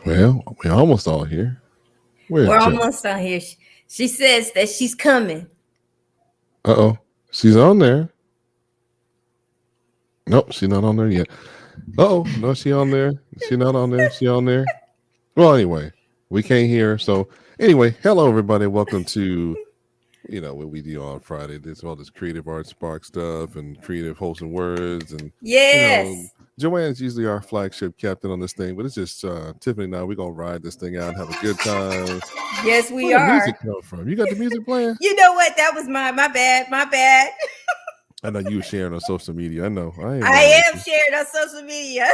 Well, we're almost all here. We're almost on here. She says that she's coming. Uh-oh. She's on there. Nope, she's not on there yet. Uh-oh. No, she on there. She not on there. She on there. Well, anyway, we can't hear her. So anyway, hello everybody. Welcome to what we do on Friday. There's all this creative art spark stuff and creative wholesome words and Yes. Joanne's usually our flagship captain on this thing, but it's just Tiffany and I. We're gonna ride this thing out and have a good time. Yes, we Where are. the music come from? You got the music playing? You know what? That was my bad. I know you were sharing on social media. I know. I am sharing on social media.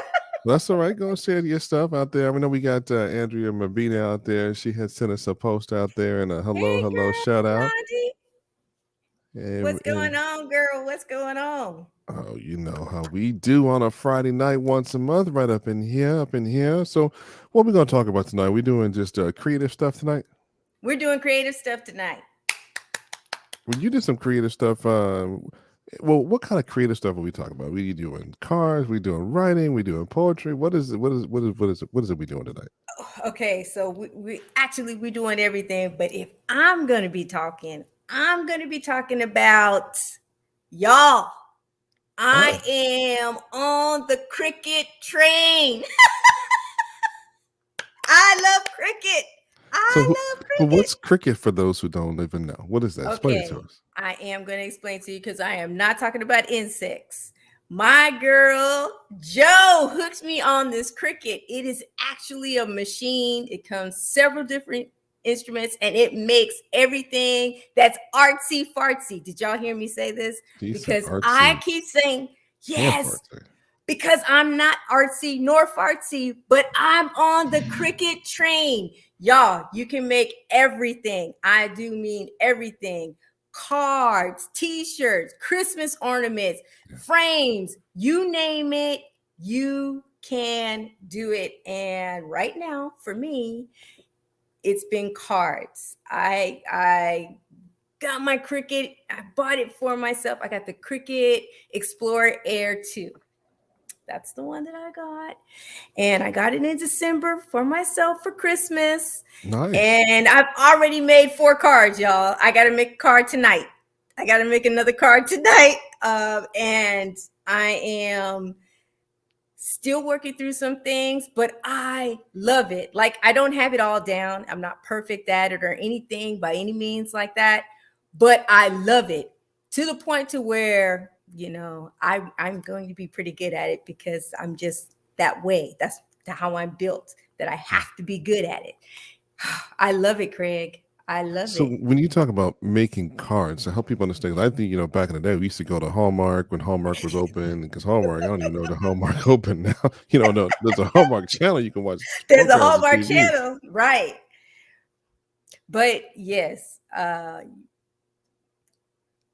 That's all right. Go and share your stuff out there. I know we got Andrea Mabina out there. She had sent us a post out there and a hello, shout out. What's going on, girl? What's going on? Oh, you know how we do on a Friday night once a month, right up in here, up in here. So, what we gonna talk about tonight? We doing just creative stuff tonight. We're doing creative stuff tonight. Well, you did some creative stuff. Well, what kind of creative stuff are we talking about? We doing cars? We doing writing? We doing poetry? What is it? What is it we doing tonight? Okay, so we're doing everything, but if I'm gonna be talking, I'm gonna be talking about y'all. I Oh, am on the cricket train. I love cricket. so I love but cricket. what's cricket for those who don't even know? What is that? Explain it to Okay, us. I am going to explain to you because I am not talking about insects. My girl Joe hooked me on this cricket. It is actually a machine. It comes several different instruments and it makes everything that's artsy fartsy. Did y'all hear me say this? He said Because I artsy keep saying and yes, fartsy. because I'm not artsy nor fartsy, but I'm on the cricket train. Y'all, you can make everything. I do mean everything. Cards, t-shirts, Christmas ornaments, Yeah. frames, you name it, you can do it. And right now, for me, it's been cards. I got my Cricut. I bought it for myself. I got the Cricut Explorer Air 2. That's the one that I got. And I got it in December for myself for Christmas. Nice. And I've already made 4 cards, y'all. I got to make a card tonight. I got to make another card tonight. And I am still working through some things, but I love it. Like, I don't have it all down. I'm not perfect at it or anything by any means like that, but I love it to the point to where, I'm going to be pretty good at it because I'm just that way. That's how I'm built, that I Yeah. have to be good at it. I love it, Craig. I love So it. when you talk about making cards, to help people understand, I think back in the day we used to go to Hallmark when Hallmark was open, because Hallmark, I don't even know the Hallmark open now. No, there's a Hallmark channel you can watch There's a programs on Hallmark TV. channel, right? But yes,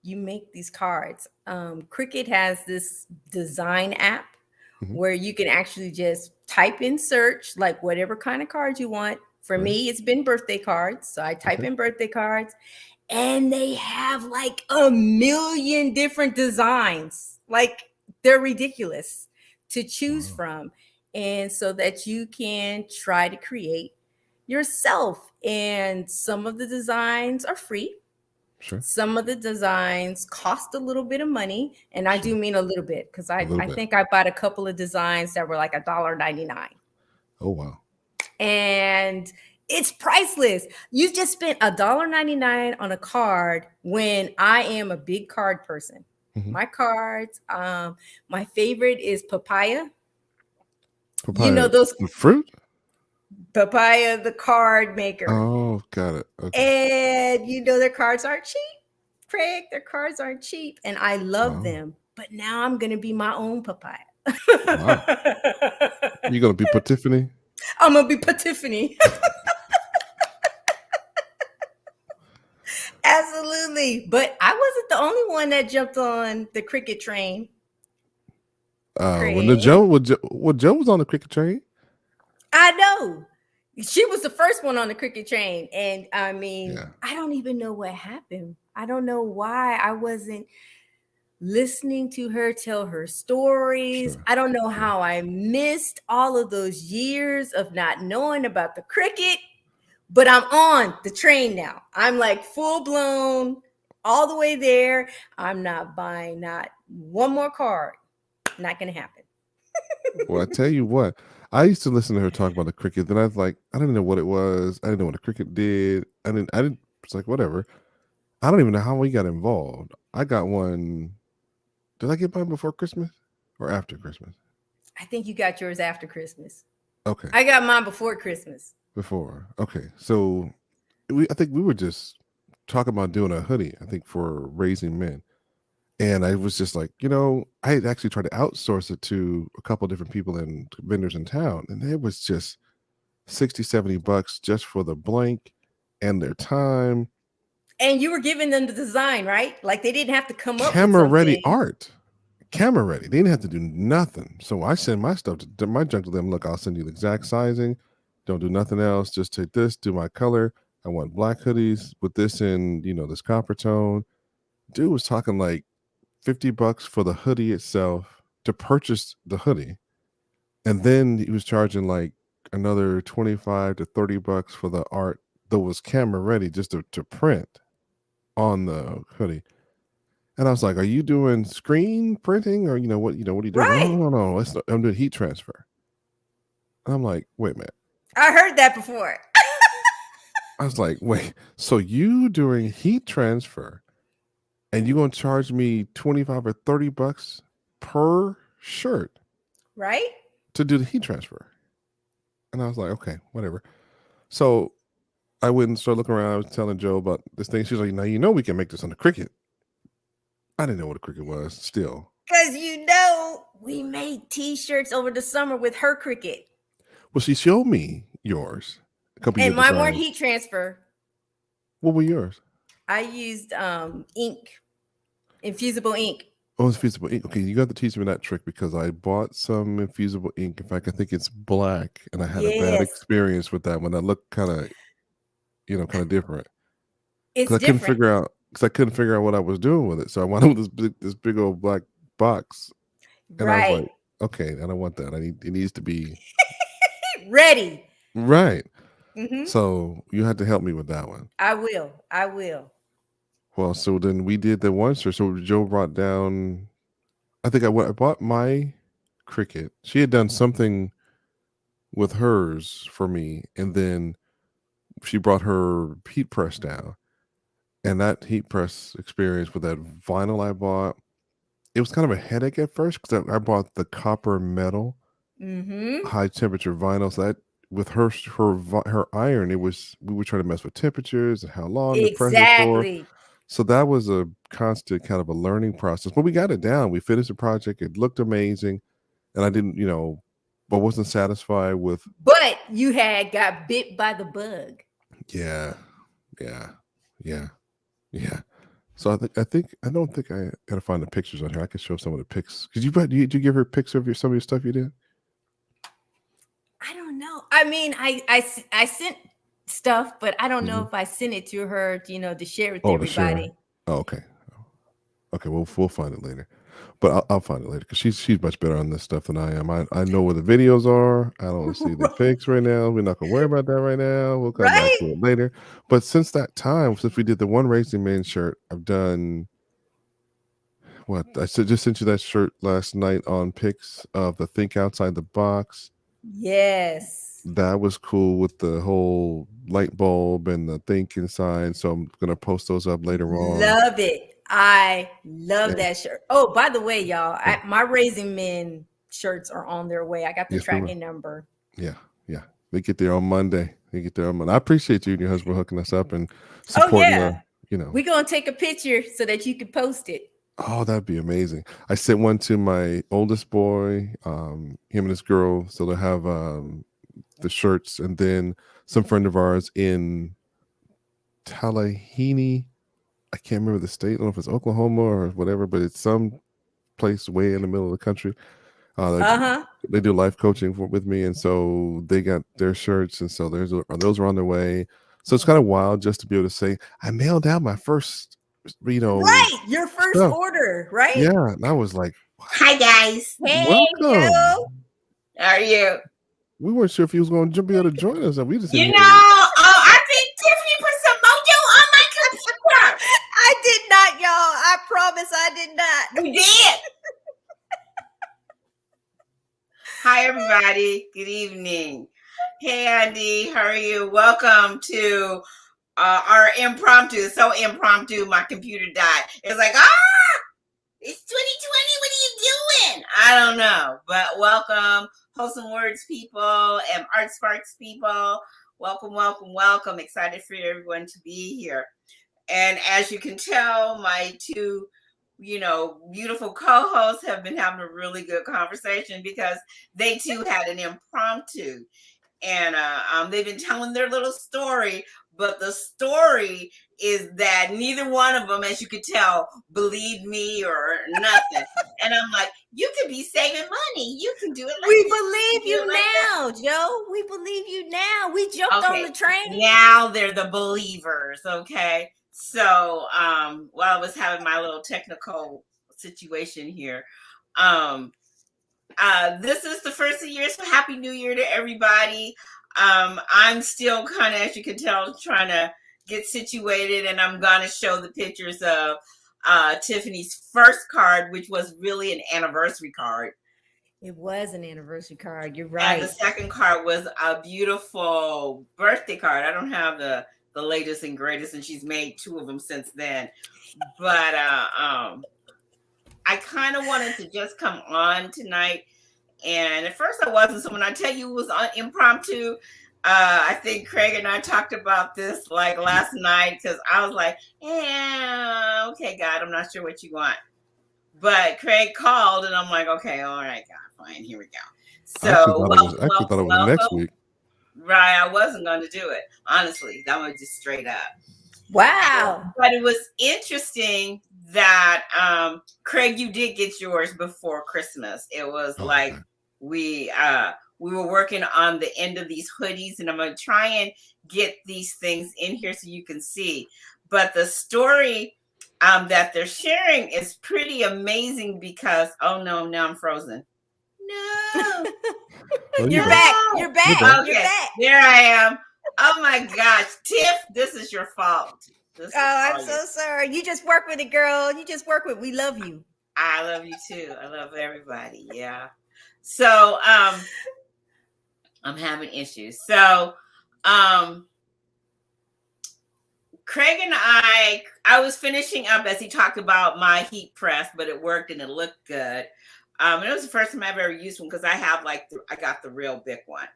you make these cards. Cricut has this design app Hmm. where you can actually just type in search, like whatever kind of card you want. For Right. me, it's been birthday cards. So I type Okay. in birthday cards and they have like a million different designs. Like, they're ridiculous to choose Wow. from. And so that you can try to create yourself. And some of the designs are free. Sure. Some of the designs cost a little bit of money, and I do Sure. mean a little bit because A I, little I bit. think I bought a couple of designs that were like $1.99. Oh wow. And it's priceless. You just spent $1.99 on a card when I am a big card person. Hmm. My cards, my favorite is papaya. You know Papaya, those the fruit. papaya, the card maker. Oh, got it. Okay. And their cards aren't cheap, Craig. Their cards aren't cheap. And I love Wow. them. But now I'm going to be my own papaya. Wow. You gonna be put Tiffany? I'm going to be Tiffany. Absolutely. But I wasn't the only one that jumped on the cricket train, When the Craig. Joe was on the cricket train. I know. She was the first one on the cricket train. And I mean, Yeah. I don't even know what happened. I don't know why I wasn't listening to her tell her stories. Sure. I don't know Sure. how I missed all of those years of not knowing about the cricket, but I'm on the train now. I'm like full blown all the way there. I'm not buying not one more card. Not going to happen. Well, I tell you what, I used to listen to her talk about the cricket. Then I was like, I didn't know what it was. I didn't know what a cricket did. I didn't. It's like whatever. I don't even know how we got involved. I got one. Did I get mine before Christmas or after Christmas? I think you got yours after Christmas. Okay, I got mine before Christmas. before. Okay, so I think we were just talking about doing a hoodie. I think for raising men. And I was just like, I had actually tried to outsource it to a couple different people and vendors in town. And it was just 60, $70 just for the blank and their time. And you were giving them the design, right? Like they didn't have to come up with Camera ready something. art. camera ready. They didn't have to do nothing. So I send my stuff to my junk to them. Look, I'll send you the exact sizing. Don't do nothing else. Just take this, do my color. I want black hoodies with this in, this copper tone. Dude was talking like $50 for the hoodie itself to purchase the hoodie. And then he was charging like another 25 to $30 for the art that was camera ready just to print on the hoodie. And I was like, "Are you doing screen printing, or what? What are you doing?" No, Right. no, no, no. I'm doing heat transfer. And I'm like, "Wait a minute." I heard that before. I was like, "Wait, so you doing heat transfer, and you gonna charge me 25 or $30 per shirt Right? to do the heat transfer?" And I was like, "Okay, whatever." So I went and started looking around. I was telling Joe about this thing. She's like, "Now we can make this on the Cricut." I didn't know what a Cricut was. Still, Because we made t-shirts over the summer with her Cricut. well, she showed me yours a couple And years mine weren't ago. heat transfer. What were yours? I used ink, infusible ink. Oh, it's infusible ink. Okay, you got to teach me that trick because I bought some infusible ink. In fact, I think it's black, and I had a bad Yes. experience with that one. That looked kind of different It's because different. I couldn't figure out what I was doing with it. So I wound up with this big old black box, and I was Right. like, okay, I don't want that. It needs to be Ready. right. Mm-hmm. So you had to help me with that one. I will. I will. Well, so then we did the one shirt. So Joe brought down. I think I bought my Cricut. She had done something with hers for me, and then she brought her heat press down. And that heat press experience with that vinyl I bought, it was kind of a headache at first because I bought the copper metal Mm-hmm. high temperature vinyl. So that with her iron, we were trying to mess with temperatures and how long to press it for. Exactly. So that was a constant kind of a learning process. But we got it down. We finished the project. It looked amazing, and I didn't, but wasn't satisfied with. But you had got bit by the bug. Yeah, yeah, yeah, yeah. So I don't think I gotta find the pictures on here. I could show some of the pics. Cause did you give her a picture of some of your stuff you did? I don't know. I mean, I sent stuff, but I don't know if I sent it to her, to share with Oh, to share. everybody. Oh, okay. Okay, we'll find it later. But I'll find it later because she's much better on this stuff than I am. I know where the videos are. I don't see the pics right now. We're not gonna worry about that right now. We'll come back Right? to it later. But since that time, since we did the one Racing Man shirt, I've done what just sent you that shirt last night on pics of the Think Outside the Box. Yes. That was cool with the whole light bulb and the think inside. So I'm gonna post those up later on. Love it. I love Yeah. that shirt. Oh, by the way, y'all, Yeah. my Raising Men shirts are on their way. I got the Yes, they will. tracking number. Yeah. They get there on Monday. I appreciate you and your husband hooking us up and Oh supporting yeah. the. We're gonna take a picture so that you can post it. Oh, that'd be amazing. I sent one to my oldest boy, him and his girl, so they'll have the shirts, and then some friend of ours in Tallahassee. I can't remember the state. I don't know if it's Oklahoma or whatever, but it's some place way in the middle of the country. They do life coaching with me, and so they got their shirts, and so those are on their way. So it's kind of wild just to be able to say I mailed out my first, Right, your first stuff. order, right? Yeah, and I was like, Hi guys. Hey, welcome. Joe. How are you? We weren't sure if he was going to be able to join us, and we just I think Tiffany put some mojo on my computer. I did not, y'all. I promise I did not. You did. Hi everybody. Good evening. Hey Andy, how are you? Welcome to our impromptu. So impromptu, my computer died. It's like, it's 2020. What are you doing? I don't know, but welcome, Wholesome Words people and Art Sparks people. Welcome, welcome, welcome. Excited for everyone to be here. And as you can tell, my two, beautiful co-hosts have been having a really good conversation because they too had an impromptu. and they've been telling their little story, but the story is that neither one of them, as you could tell, believed me or nothing. And I'm like, you could be saving money. You can do it like We this. believe You you can do it like now, Joe. We believe you now. We jumped on the train. Now they're the believers. Okay. So while I was having my little technical situation here, this is the first of the year, so Happy New Year to everybody. I'm still kind of, as you can tell, trying to get situated, and I'm going to show the pictures of Tiffany's first card, which was really an anniversary card. It was an anniversary card. You're right. And the second card was a beautiful birthday card. I don't have the latest and greatest, and she's made 2 of them since then. But I kind of wanted to just come on tonight. And at first I wasn't. So when I tell you it was on Impromptu, I think Craig and I talked about this like last night, because I was like, yeah, okay, God, I'm not sure what you want. But Craig called, and I'm like, okay, all right, God, fine, here we go. So I actually thought it was next week. Right, I wasn't going to do it. Honestly, that was just straight up. Wow. But it was interesting that Craig, you did get yours before Christmas. It was like we were working on the end of these hoodies, and I'm going to try and get these things in here so you can see. But the story that they're sharing is pretty amazing because, oh no, now I'm frozen. No. You're back. You're back. Okay, You're back. there I am. Oh my gosh, Tiff, this is your fault. I'm so sorry. You just work with it, girl. You just work with it. We love you. I love you too. I love everybody. Yeah. So I'm having issues. So Craig and I was finishing up as he talked about my heat press, but it worked and it looked good. And it was the first time I've ever used one because I have I got the real big one.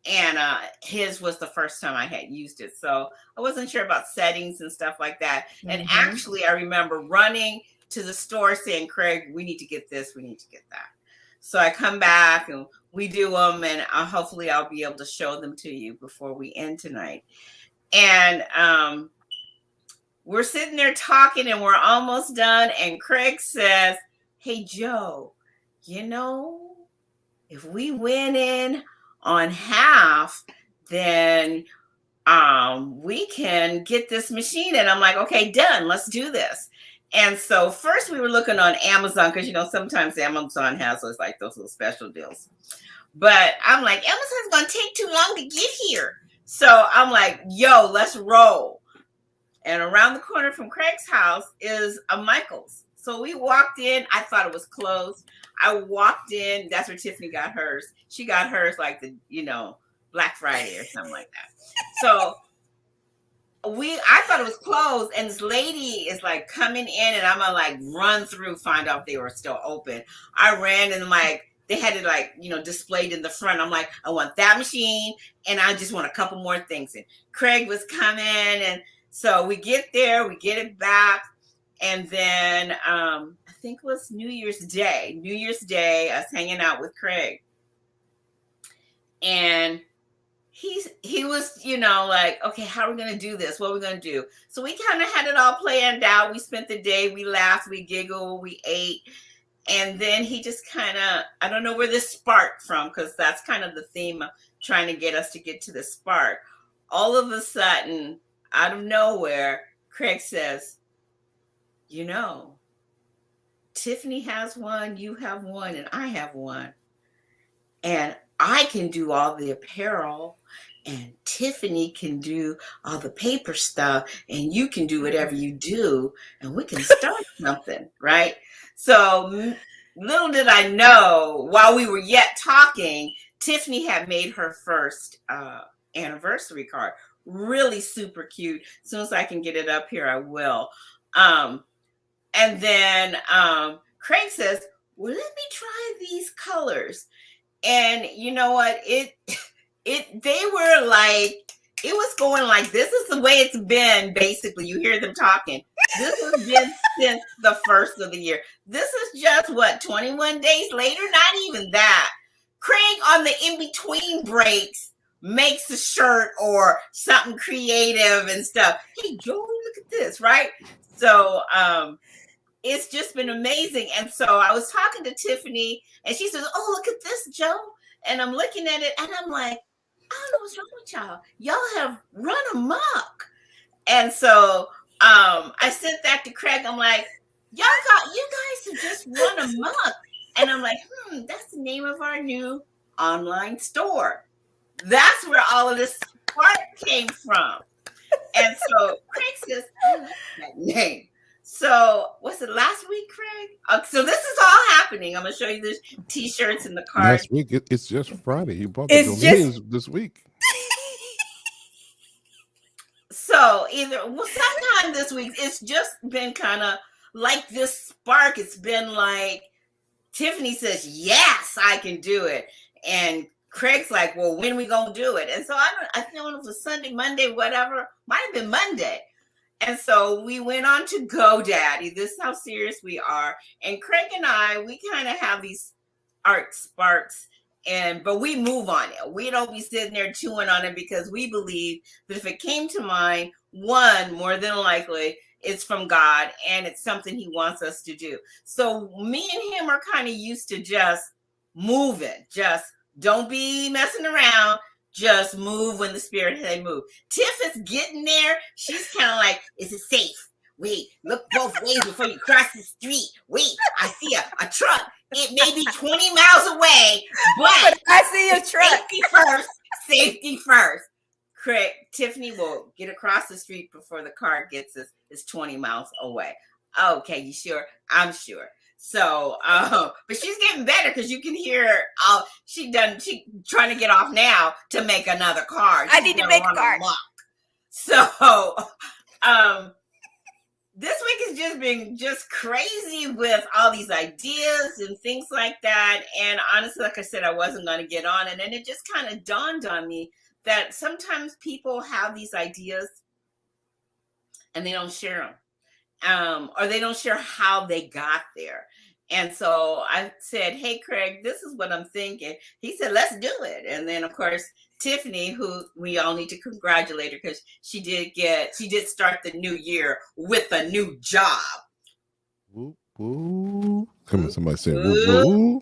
And his was the first time I had used it. So I wasn't sure about settings and stuff like that. Mm-hmm. And actually, I remember running to the store saying, Craig, we need to get this. We need to get that. So I come back and we do them. And hopefully I'll be able to show them to you before we end tonight. And we're sitting there talking and we're almost done. And Craig says, hey, Joe, you know, if we went in on half, then we can get this machine. And I'm like, okay, done. Let's do this. And so first we were looking on Amazon because, you know, sometimes Amazon has those little special deals. But I'm like, Amazon's going to take too long to get here. So I'm like, yo, let's roll. And around the corner from Craig's house is a Michael's. So we walked in. I thought it was closed. I walked in. That's where Tiffany got hers. She got hers like the, Black Friday or something like that. So I thought it was closed, and this lady is like coming in, and I'm gonna like run through, find out if they were still open. I ran and they had it displayed in the front. I'm like, I want that machine, and I just want a couple more things. And Craig was coming, and so we get there, we get it back. And then I think it was New Year's Day. New Year's Day, I was hanging out with Craig. And he was, like, okay, how are we going to do this? What are we going to do? So we kind of had it all planned out. We spent the day, we laughed, we giggled, we ate. And then he just kind of, I don't know where this sparked from, because that's kind of the theme of trying to get us to get to the spark. All of a sudden, out of nowhere, Craig says, Tiffany has one, you have one, and I have one. And I can do all the apparel, and Tiffany can do all the paper stuff, and you can do whatever you do, and we can start something, right? So little did I know, while we were yet talking, Tiffany had made her first anniversary card. Really super cute. As soon as I can get it up here, I will. And then Craig says, well, let me try these colors. And you know what? They were like, it was going like, this is the way it's been, basically. You hear them talking. This has been since the first of the year. This is just, 21 days later? Not even that. Craig, on the in-between breaks, makes a shirt or something creative and stuff. Hey, Joe, look at this, right? So it's just been amazing. And so I was talking to Tiffany and she says, oh, look at this, Joe. And I'm looking at it and I'm like, I don't know what's wrong with y'all. Y'all have run amok. And so I sent that to Craig. I'm like, you guys have just run amok. And I'm like, that's the name of our new online store. That's where all of this spark came from. And so Craig says, I like that name. So was it last week, Craig? So this is all happening. I'm gonna show you the t-shirts and the cards. Last week, it's just Friday. He bought the domains this week. So sometime this week, it's just been kind of like this spark. It's been like Tiffany says, yes, I can do it. And Craig's like, well, when we gonna do it? And so I don't know if it was Sunday, Monday, whatever. Might have been Monday. And so we went on to GoDaddy. This is how serious we are. And Craig and I, we kind of have these art sparks, but we move on it. We don't be sitting there chewing on it because we believe that if it came to mind, one, more than likely, it's from God and it's something he wants us to do. So me and him are kind of used to just moving. Just don't be messing around. Just move when the spirit say move. Tiff is getting there. She's kind of like, is it safe? Wait, look both ways before you cross the street. Wait, I see a truck. It may be 20 miles away, but I see a truck. Safety first. Safety first. Craig, Tiffany will get across the street before the car gets us. It's 20 miles away. Okay, you sure? I'm sure. So, but she's getting better because you can hear she trying to get off now to make another car. I need to make a car. So, this week has just been just crazy with all these ideas and things like that. And honestly, like I said, I wasn't going to get on. And then it just kind of dawned on me that sometimes people have these ideas and they don't share them. Or they don't share how they got there. And so I said, hey, Craig, this is what I'm thinking. He said, let's do it. And then, of course, Tiffany, who we all need to congratulate her because she did start the new year with a new job. Woo, woo. Come on, somebody say woo, woo.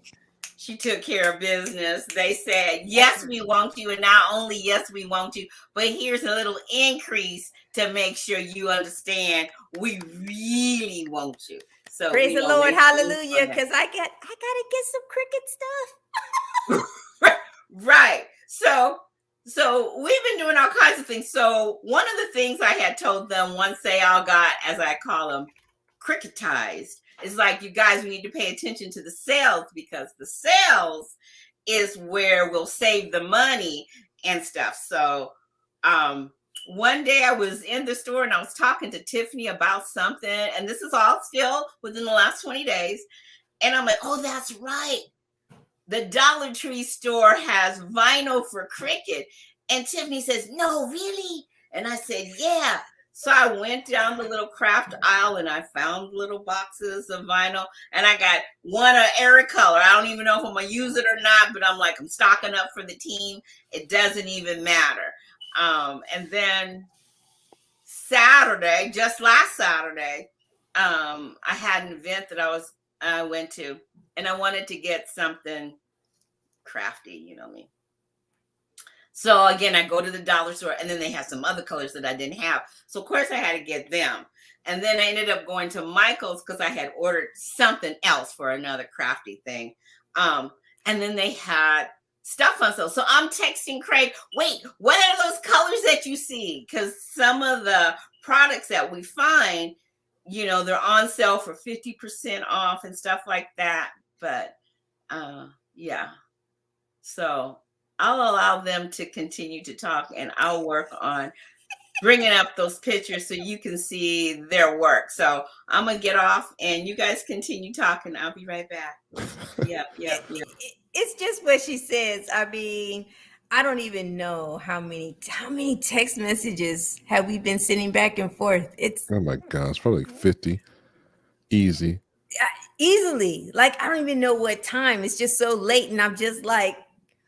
She took care of business. They said, yes, we want you. And not only yes, we want you, but here's a little increase to make sure you understand we really want you. So praise the Lord, hallelujah, because I gotta get some cricket stuff. Right. So we've been doing all kinds of things. So one of the things I had told them once they all got, as I call them, cricketized, is like, you guys, we need to pay attention to the sales because the sales is where we'll save the money and stuff. So one day I was in the store and I was talking to Tiffany about something, and this is all still within the last 20 days. And I'm like, oh, that's right. The Dollar Tree store has vinyl for cricket. And Tiffany says, no, really? And I said, yeah. So I went down the little craft aisle and I found little boxes of vinyl, and I got one of every color. I don't even know if I'm going to use it or not, but I'm like, I'm stocking up for the team. It doesn't even matter. And then Saturday, just last Saturday, I had an event that I went to, and I wanted to get something crafty, you know me. So again, I go to the dollar store, and then they have some other colors that I didn't have. So of course I had to get them. And then I ended up going to Michael's because I had ordered something else for another crafty thing. And then they had stuff on sale. So I'm texting Craig, wait, what are those colors that you see? Because some of the products that we find, you know, they're on sale for 50% off and stuff like that. But yeah. So I'll allow them to continue to talk, and I'll work on bringing up those pictures so you can see their work. So I'm going to get off and you guys continue talking. I'll be right back. Yep. It's just what she says. I mean, I don't even know how many text messages have we been sending back and forth. Oh my God, it's probably like 50. Easy. Easily. Like, I don't even know what time. It's just so late, and I'm just like,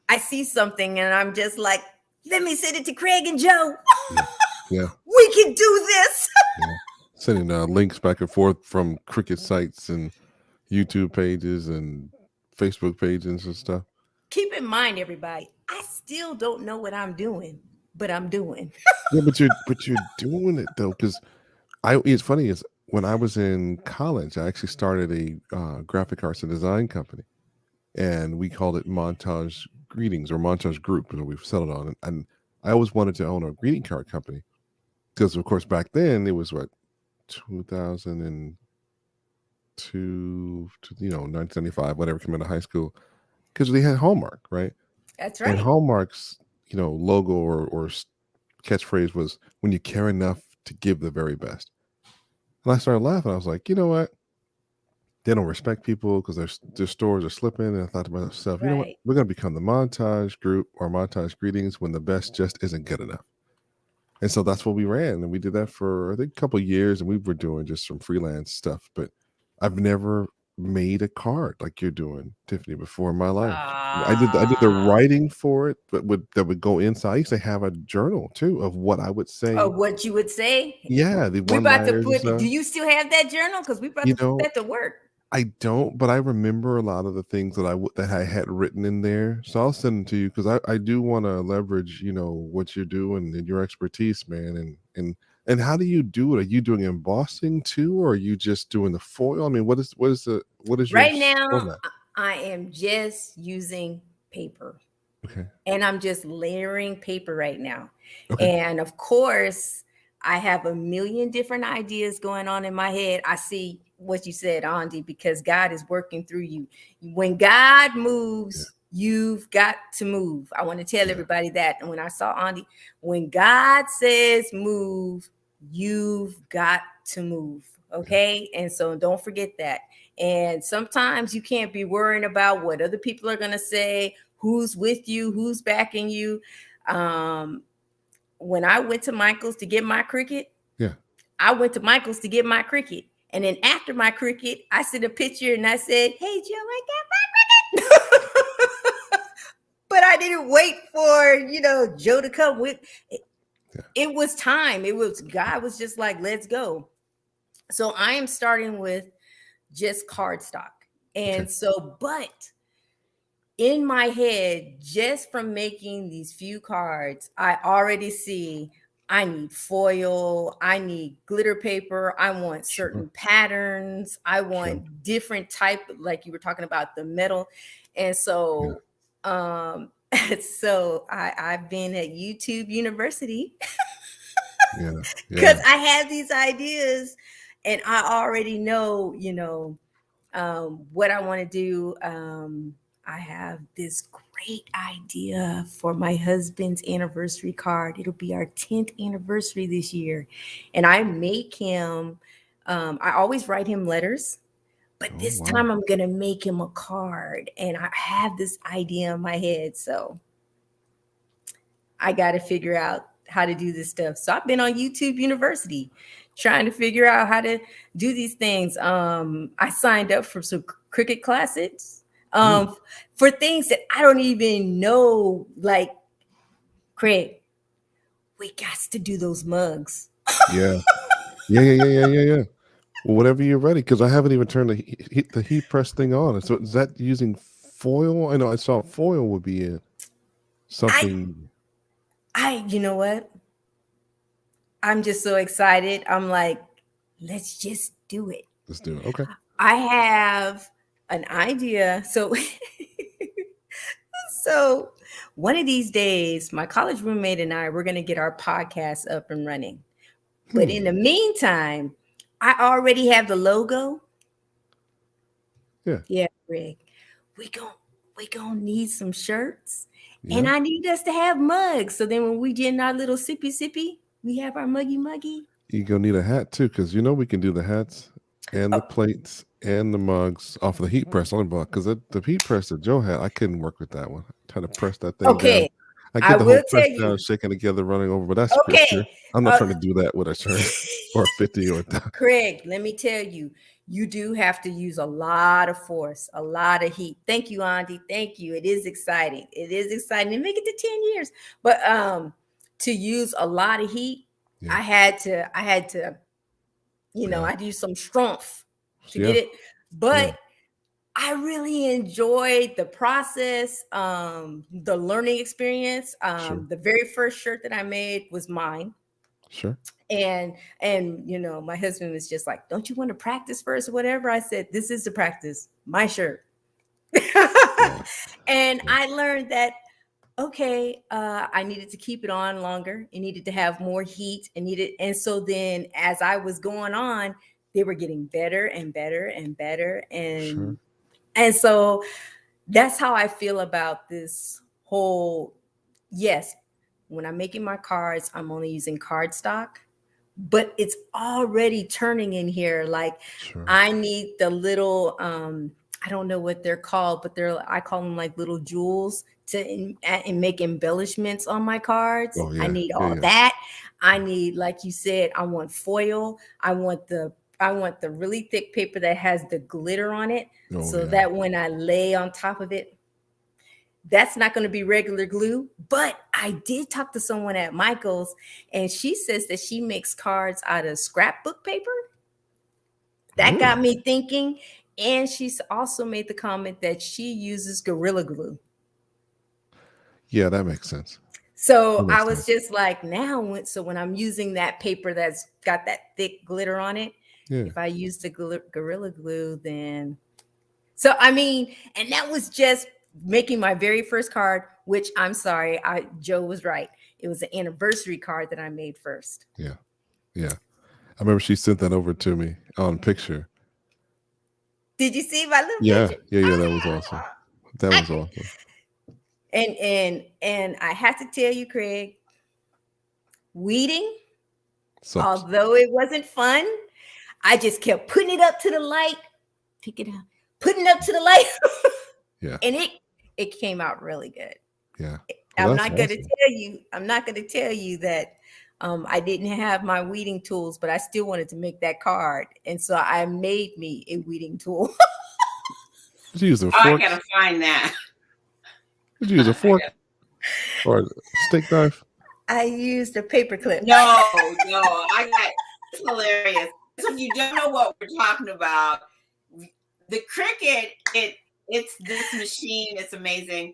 I see something and I'm just like, Let me send it to Craig and Joe. Yeah. Yeah. We can do this. Yeah. Sending links back and forth from cricket sites and YouTube pages and Facebook pages and stuff. Keep in mind, everybody, I still don't know what I'm doing, but I'm doing. Yeah, but you're doing it though, because it's funny is when I was in college, I actually started a graphic arts and design company, and we called it Montage Greetings or Montage Group, and we've settled on it. And I always wanted to own a greeting card company because, of course, back then it was what 2002 to 1975, whatever, came into high school, because they had Hallmark, right? That's And right. Hallmark's logo or catchphrase was when you care enough to give the very best. And I started laughing. I was like, you know what? They don't respect people because their stores are slipping. And I thought to myself, you know what? Right. We're going to become the Montage Group or Montage Greetings when the best just isn't good enough. And so that's what we ran. And we did that for, I think, a couple of years. And we were doing just some freelance stuff. But I've never made a card like you're doing, Tiffany, before in my life. I did the writing for it, but that would go inside. I used to have a journal too of what I would say. Oh, what you would say? Yeah, the We about to one-liners and put. stuff. Do you still have that journal? Because we about You to put know, that to work. I don't, but I remember a lot of the things that I had written in there. So I'll send them to you because I do want to leverage, what you're doing and your expertise, man. And how do you do it? Are you doing embossing too, or are you just doing the foil? I mean, what is your Right now, format? I am just using paper. Okay. And I'm just layering paper right now. Okay. And of course, I have a million different ideas going on in my head. I see what you said, Andy, because God is working through you. When God moves, you've got to move. I want to tell everybody that. And when I saw Andy, when God says move, you've got to move. Okay. And so don't forget that. And sometimes you can't be worrying about what other people are going to say, who's with you, who's backing you. When I went to Michael's to get my Cricut, I went to Michael's to get my Cricut. And then after my Cricut, I sent a picture and I said, hey, Joe, I got my Cricut. But I didn't wait for, Joe to come with it. It was time. God was just like, let's go. So I am starting with just cardstock. And so, but in my head, just from making these few cards, I already see I need foil, I need glitter paper, I want certain patterns, I want different type, like you were talking about the metal. And so so I've been at YouTube University because I have these ideas and I already know, what I want to do. I have this great idea for my husband's anniversary card. It'll be our 10th anniversary this year. And I make him, I always write him letters, but this time I'm going to make him a card. And I have this idea in my head. So I got to figure out how to do this stuff. So I've been on YouTube University trying to figure out how to do these things. I signed up for some Cricut classes. For things that I don't even know, like, Craig, we got to do those mugs. Yeah. Well, whenever you're ready, because I haven't even turned the heat press thing on. So is that using foil? I know I saw foil would be in something. You know what? I'm just so excited. I'm like, let's just do it. Let's do it. Okay. I have an idea. So one of these days, my college roommate and I, we're going to get our podcast up and running. But in the meantime, I already have the logo. Yeah, Rick. We gonna need some shirts. Yeah. And I need us to have mugs. So then when we get in our little sippy, we have our muggy. You're gonna need a hat too, because we can do the hats and the plates and the mugs off of the heat press on the block. Because the heat press that Joe had, I couldn't work with that one. Trying to press that thing down. I I get the whole will tell press you. down, shaking together, running over, but that's scripture. Okay, I'm not uh, trying to do that with a shirt or a 50 or a Craig, let me tell you, you do have to use a lot of force, a lot of heat. Thank you, Andy. Thank you. It is exciting. It is exciting to make it to 10 years. But to use a lot of heat, yeah, I had to, yeah, I'd use some strength to yeah, get it. yeah, But I really enjoyed the process, the learning experience. sure, The very first shirt that I made was mine. sure. And my husband was just like, don't you want to practice first or whatever? I said, this is the practice, my shirt. Yeah, And yeah, I learned that, okay, I needed to keep it on longer. It needed to have more heat. And so then as I was going on, they were getting better and better and better. sure. And so that's how I feel about this whole. Yes, when I'm making my cards, I'm only using cardstock, but it's already turning in here. Like, Sure. I need the little I don't know what they're called, but I call them like little jewels and make embellishments on my cards. Oh I yeah, need yeah, all yeah. that. I need, like you said, I want foil. I want the really thick paper that has the glitter on it, Oh so yeah. that when I lay on top of it, that's not going to be regular glue. But I did talk to someone at Michael's, and she says that she makes cards out of scrapbook paper. That got Really? me thinking. And she's also made the comment that she uses Gorilla Glue. Yeah, that makes sense. That So I makes was sense. just like, so when I'm using that paper that's got that thick glitter on it, Yeah. if I use the Gorilla Glue, then. So, I mean, and that was just making my very first card, which I'm sorry, Joe was right. It was an anniversary card that I made first. Yeah. Yeah. I remember she sent that over to me on picture. Did you see my little Yeah. picture? Yeah. Yeah. That was awesome. That was awesome. And I have to tell you, Craig, weeding, Sucks. although it wasn't fun, I just kept putting it up to the light, pick it up, putting it up to the light, Yeah. and it came out really good. Yeah. Well, I'm that's not going to awesome. tell you that I didn't have my weeding tools, but I still wanted to make that card, and so I made me a weeding tool. Did you use a Oh, I fork? gotta find that. Did you use a I fork gotta- or a steak knife? I used a paper clip. No, I got it's hilarious. So if you don't know what we're talking about, the Cricut, it's this machine, it's amazing.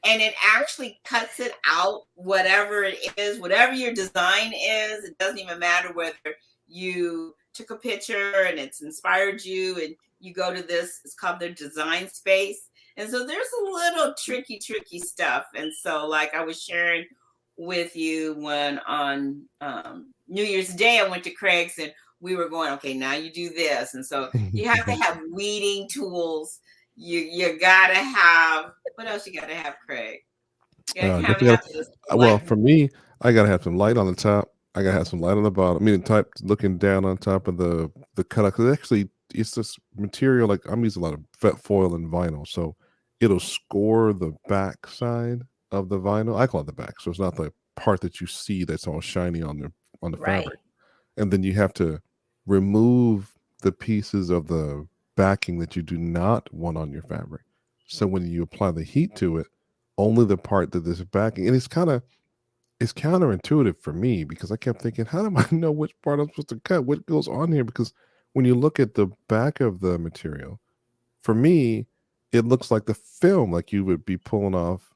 And it actually cuts it out, whatever it is, whatever your design is. It doesn't even matter whether you took a picture and it's inspired you and you go to this, it's called the design space. And so there's a little tricky stuff. And so, like I was sharing with you when on New Year's Day, I went to Craig's and we were going, okay, now you do this. And so you have to have weeding tools. You gotta have, what else you gotta have, Craig? You gotta have, Definitely have got. this Well, light. for me, I gotta have some light on the top. I gotta have some light on the bottom. I mean, type looking down on top of the cutout because actually it's this material. Like I'm using a lot of foil and vinyl, so it'll score the back side of the vinyl. I call it the back, so it's not the part that you see that's all shiny on the Right. fabric. And then you have to remove the pieces of the backing that you do not want on your fabric. So when you apply the heat to it, only the part that is backing, and it's counterintuitive for me because I kept thinking, how do I know which part I'm supposed to cut? What goes on here? Because when you look at the back of the material, for me, it looks like the film, like you would be pulling off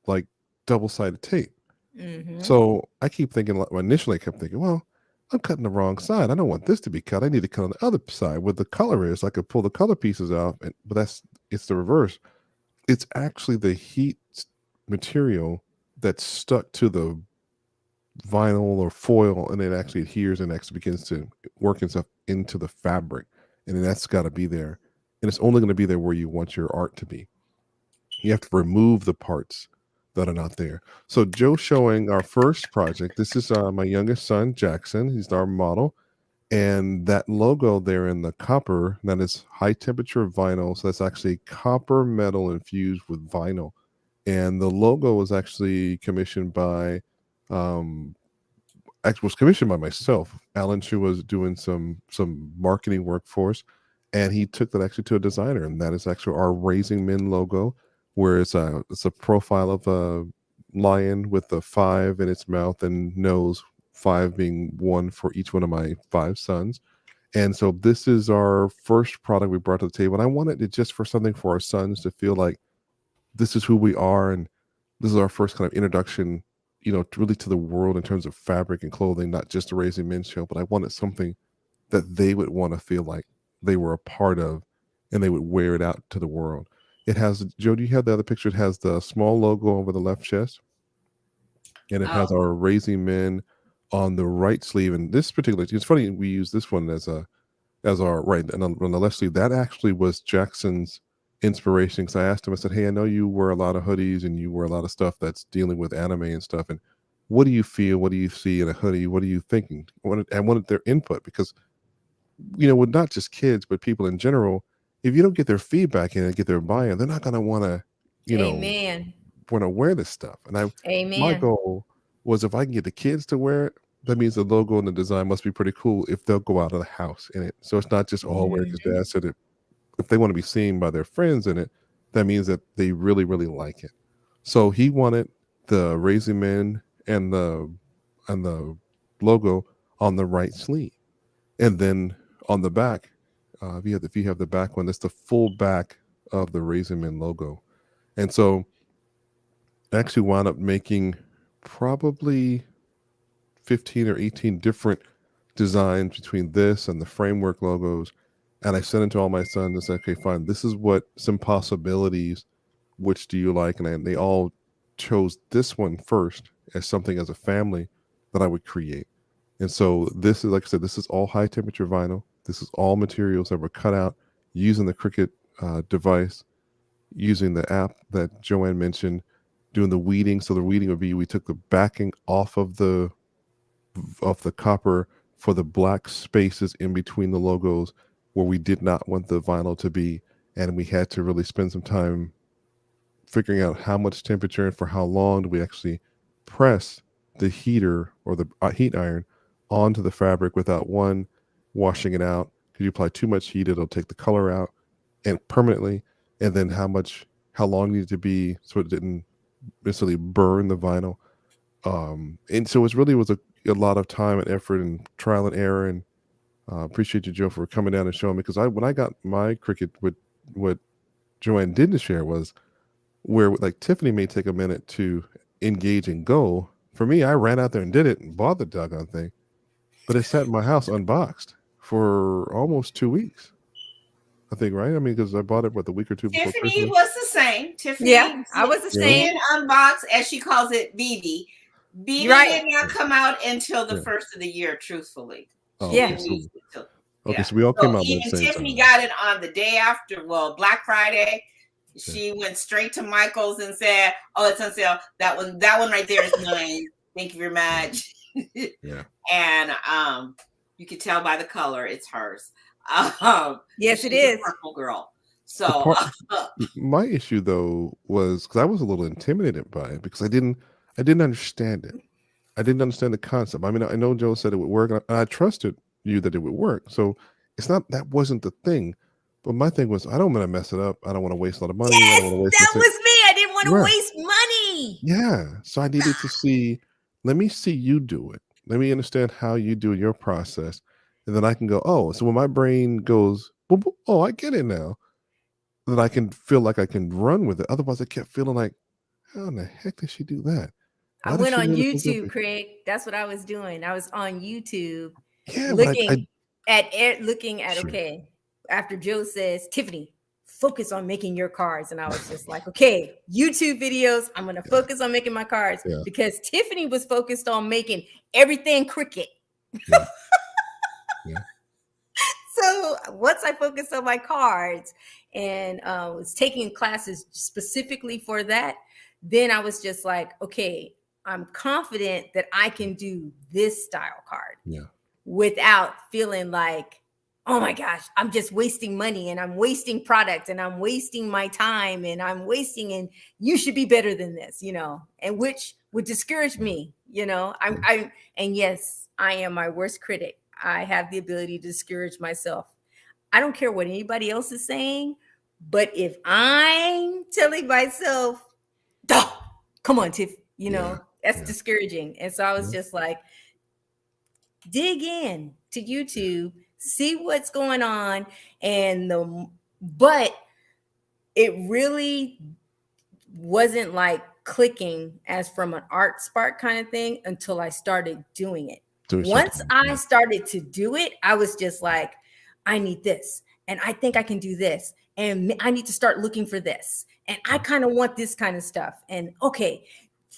like double-sided tape. Mm-hmm. So I keep thinking, well, initially I kept thinking, well, I'm cutting the wrong side. I don't want this to be cut. I need to cut on the other side where the color is. I could pull the color pieces off, but it's the reverse. It's actually the heat material that's stuck to the vinyl or foil, and it actually adheres and actually begins to work itself into the fabric, and then that's got to be there, and it's only going to be there where you want your art to be. You have to remove the parts that are not there. So Joe's showing our first project. This is my youngest son, Jackson. He's our model. And that logo there in the copper, that is high temperature vinyl. So that's actually copper metal infused with vinyl. and the logo was actually commissioned by actually was commissioned by myself. Alan Chu was doing some marketing work for us, and he took that actually to a designer, and that is actually our Raising Men logo, where it's a profile of a lion with a 5 in its mouth and nose, 5 being one for each one of my 5 sons. And so this is our first product we brought to the table, and I wanted it just for something for our sons to feel like this is who we are, and this is our first kind of introduction, really to the world in terms of fabric and clothing, not just a Raising Men show, but I wanted something that they would want to feel like they were a part of, and they would wear it out to the world. It has, Joe, do you have the other picture? It has the small logo over the left chest, and it has Oh, our Raising Men on the right sleeve. And this particular, it's funny, we use this one as our right, and on the left sleeve, that actually was Jackson's inspiration. Because I asked him, I said, "Hey, I know you wear a lot of hoodies and you wear a lot of stuff that's dealing with anime and stuff. And what do you feel? What do you see in a hoodie? What are you thinking?" I wanted their input because, with not just kids but people in general, if you don't get their feedback and get their buy-in, they're not going to want to, you know, Amen. want to wear this stuff. And my Amen. goal was if I can get the kids to wear it, that means the logo and the design must be pretty cool if they'll go out of the house in it. So it's not just all wear because Mhm. Dad said it. If they want to be seen by their friends in it, that means that they really, really like it. So he wanted the Raising Men and the logo on the right sleeve, and then on the back, if you have the back one, that's the full back of the Raising Men logo. And so I actually wound up making probably 15 or 18 different designs between this and the framework logos. And I sent it to all my sons and said, okay, fine, this is what some possibilities. Which do you like? And they all chose this one first as something as a family that I would create. And so this is, like I said, this is all high temperature vinyl. This is all materials that were cut out using the Cricut device, using the app that Joanne mentioned, doing the weeding. So the weeding would be we took the backing off of the copper for the black spaces in between the logos where we did not want the vinyl to be, and we had to really spend some time figuring out how much temperature and for how long do we actually press the heater or the heat iron onto the fabric without washing it out. Because you apply too much heat, it'll take the color out and permanently. And then how long it needed to be so it didn't necessarily burn the vinyl. And so it really was a lot of time and effort and trial and error. And appreciate you, Joe, for coming down and showing me. Because when I got my Cricut, what Joanne didn't share was where, like, Tiffany may take a minute to engage and go. For me, I ran out there and did it and bought the doggone thing, but it sat in my house unboxed for almost 2 weeks. I think, right? I mean, because I bought it the week or two before Tiffany Christmas. was the same. Tiffany, Yeah, I was the Yeah. same. in unbox, as she calls it, BB. BB Right. did not come out until the Yeah. first of the year, truthfully. Oh, She Yeah. okay. didn't So, use it till, okay, yeah. so we all So came out at the even same Tiffany time. got it on the day after, Black Friday. She went straight to Michael's and said, "Oh, it's on sale. That one right there is mine. Thank you very much." Yeah. And you can tell by the color it's hers. Yes, it she's a is. purple girl. The So part, my issue though was because I was a little intimidated by it because I didn't understand it. I didn't understand the concept. I mean, I know Joe said it would work, and I trusted you that it would work. So it's not that wasn't the thing, but my thing was I don't want to mess it up. I don't want to waste a lot of money. I don't Yes, want to waste that my was me. I didn't want to right. waste money. Yeah. So I needed to see. Let me see you do it. Let me understand how you do your process, and then I can go. Oh, so when my brain goes, boop, boop, oh, I get it now. Then I can feel like I can run with it. Otherwise, I kept feeling like, how in the heck did she do that? I Why does went she on know this was YouTube, good? Craig. That's what I was doing. I was on YouTube Yeah, but looking at sure. okay, after Joe says, Tiffany, focus on making your cards. And I was just like, okay, YouTube videos, I'm gonna focus on making my cards Yeah. because Tiffany was focused on making everything Cricut. Yeah. Yeah. So once I focused on my cards and was taking classes specifically for that, then I was just like, okay, I'm confident that I can do this style card Yeah. without feeling like oh my gosh, I'm just wasting money and I'm wasting product and I'm wasting my time and I'm wasting, and you should be better than this, and which would discourage me, and yes, I am my worst critic. I have the ability to discourage myself. I don't care what anybody else is saying, but if I'm telling myself, "Duh, come on, Tiff," that's Yeah. discouraging. And so I was Yeah. just like, dig in to YouTube, see what's going on, but it really wasn't like clicking as from an art spark kind of thing until I started doing it. Do Once something. I started to do it, I was just like, I need this, and I think I can do this, and I need to start looking for this, and I kind of want this kind of stuff. And okay,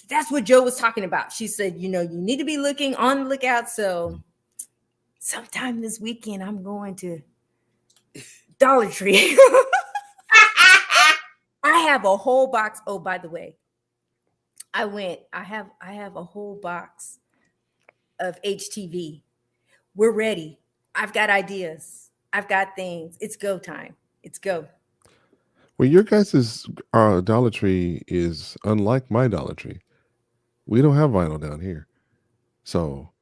that's what Joe was talking about. She said, you need to be looking on the lookout. So sometime this weekend, I'm going to Dollar Tree. I have a whole box. Oh, by the way, I have a whole box of HTV. We're ready. I've got ideas. I've got things. It's go time. It's go. Well, your guys' Dollar Tree is unlike my Dollar Tree. We don't have vinyl down here. So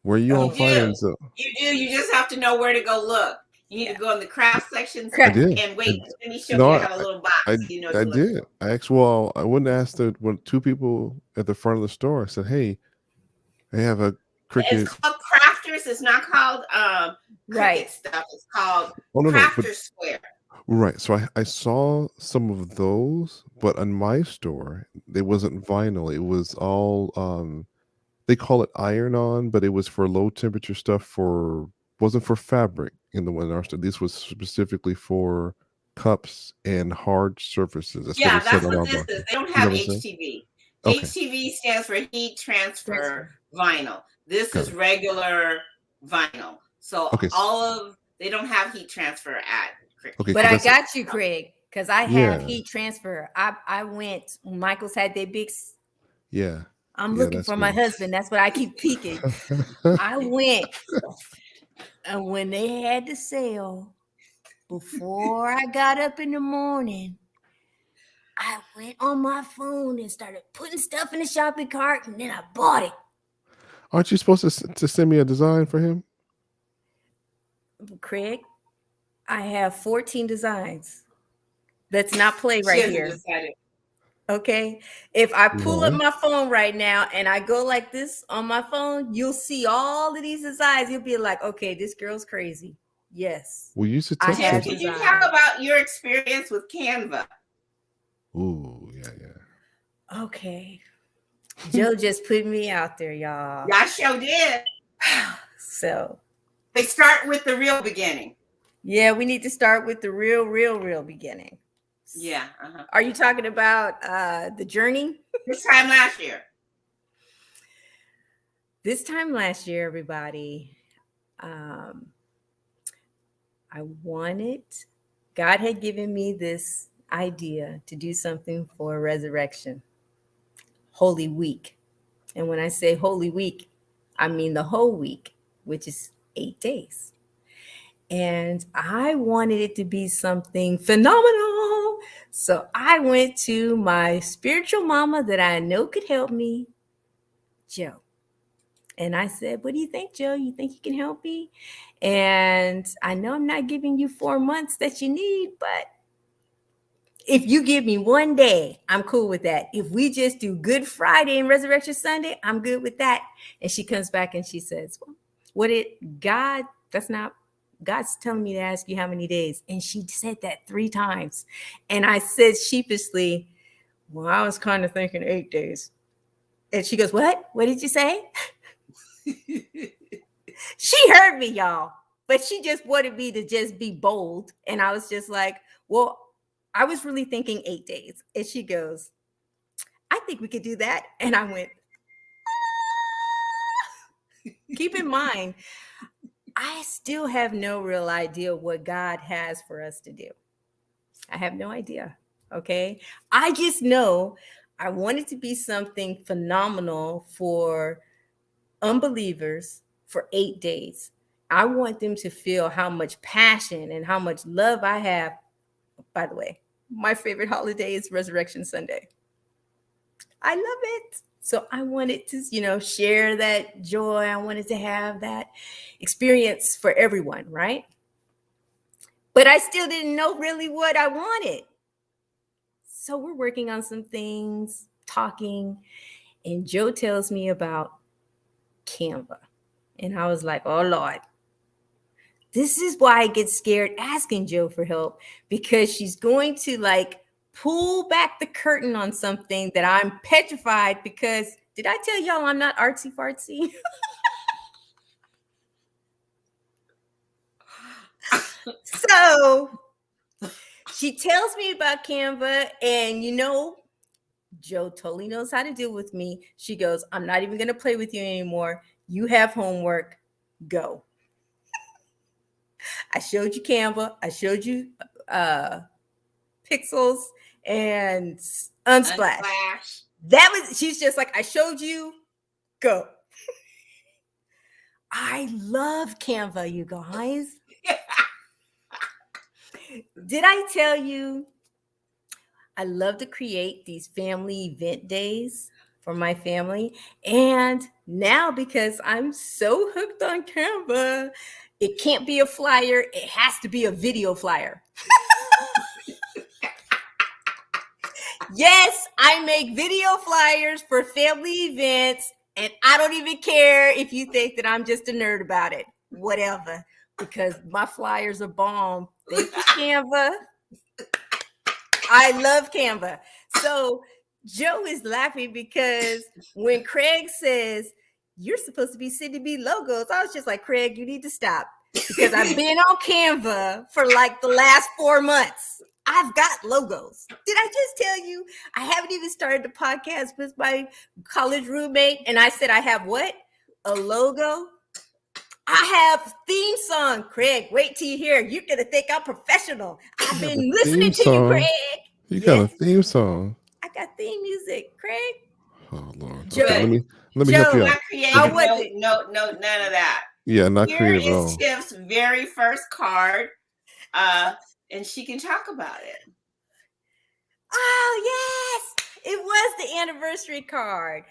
where you all finding? So You do. You just have to know where to go look. You need to go in the craft section I did. and wait. Then he showed No, you have a little box. I to look did. for. I actually, well, I wouldn't ask when two people at the front of the store. I said, "Hey, I have a Cricut." It's called Crafters. It's not called Right. Cricut stuff. It's called No, Crafters Square. Right. So I saw some of those, but on my store, it wasn't vinyl. It was all they call it iron on, but it was for low temperature stuff wasn't for fabric in the one in our store. This was specifically for cups and hard surfaces. That's what it said That's on what our this box. is. They don't Is have that what it said? HTV. Okay. HTV stands for heat transfer vinyl. This Got is it. regular vinyl. So Okay. they don't have heat transfer at Cricut. Okay. But I got you, Craig, because I have Yeah. heat transfer. I went, Michael's had their big. Yeah. I'm Yeah, looking that's for my good. husband. That's what I keep peeking. I went, and when they had the sale, before I got up in the morning, I went on my phone and started putting stuff in the shopping cart, and then I bought it. Aren't you supposed to send me a design for him? Craig, I have 14 designs. Let's not play right here. Decided. Okay. If I pull up my phone right now and I go like this on my phone, you'll see all of these designs. You'll be like, okay, this girl's crazy. Yes. Well, you should Can you talk about your experience with Canva? Ooh, yeah. Okay. Joe just put me out there, y'all. I sure did. So they start with the real beginning. Yeah, we need to start with the real beginning. Yeah. Are you talking about the journey? This time last year. This time last year, everybody, God had given me this idea to do something for Resurrection, Holy Week. And when I say Holy Week, I mean the whole week, which is 8 days. And I wanted it to be something phenomenal. So I went to my spiritual mama that I know could help me, Joe. And I said, what do you think, Joe? You think you can help me? And I know I'm not giving you 4 months that you need, but if you give me 1 day, I'm cool with that. If we just do Good Friday and Resurrection Sunday, I'm good with that. And she comes back and she says, well, God's telling me to ask you how many days. And she said that 3 times. And I said sheepishly, well, I was kind of thinking 8 days. And she goes, what? What did you say? She heard me, y'all. But she just wanted me to just be bold. And I was just like, well, I was really thinking 8 days. And she goes, I think we could do that. And I went, keep in mind, I still have no real idea what God has for us to do. I have no idea. Okay. I just know I want it to be something phenomenal for unbelievers for 8 days. I want them to feel how much passion and how much love I have. By the way, my favorite holiday is Resurrection Sunday. I love it. So I wanted to, share that joy. I wanted to have that experience for everyone, right? But I still didn't know really what I wanted. So we're working on some things, talking, and Joe tells me about Canva. And I was like, oh Lord, this is why I get scared asking Joe for help, because she's going to pull back the curtain on something that I'm petrified, because did I tell y'all I'm not artsy fartsy? So she tells me about Canva, and Joe totally knows how to deal with me. She goes, I'm not even going to play with you anymore. You have homework. Go. I showed you Canva. I showed you Pixels and Unsplash. She's just like, I showed you. Go. I love Canva, you guys. Did I tell you I love to create these family event days for my family? And now, because I'm so hooked on Canva, it can't be a flyer. It has to be a video flyer. Yes, I make video flyers for family events, and I don't even care if you think that I'm just a nerd about it. Whatever, because my flyers are bomb. Thank you, Canva. I love Canva. So Joe is laughing because when Craig says, you're supposed to be sending me logos, I was just like, Craig, you need to stop, because I've been on Canva for the last 4 months. I've got logos. Did I just tell you I haven't even started the podcast with my college roommate, and I said I have what? A logo? I have theme song. Craig, wait till you hear. You're going to think I'm professional. I've been listening to you, Craig. You got a theme song. I got theme music, Craig. Oh Lord. Joe, okay, let me help you out. No, none of that. Yeah, not creative at all. Here is Tiff's very first card. And she can talk about it. Oh, yes. It was the anniversary card.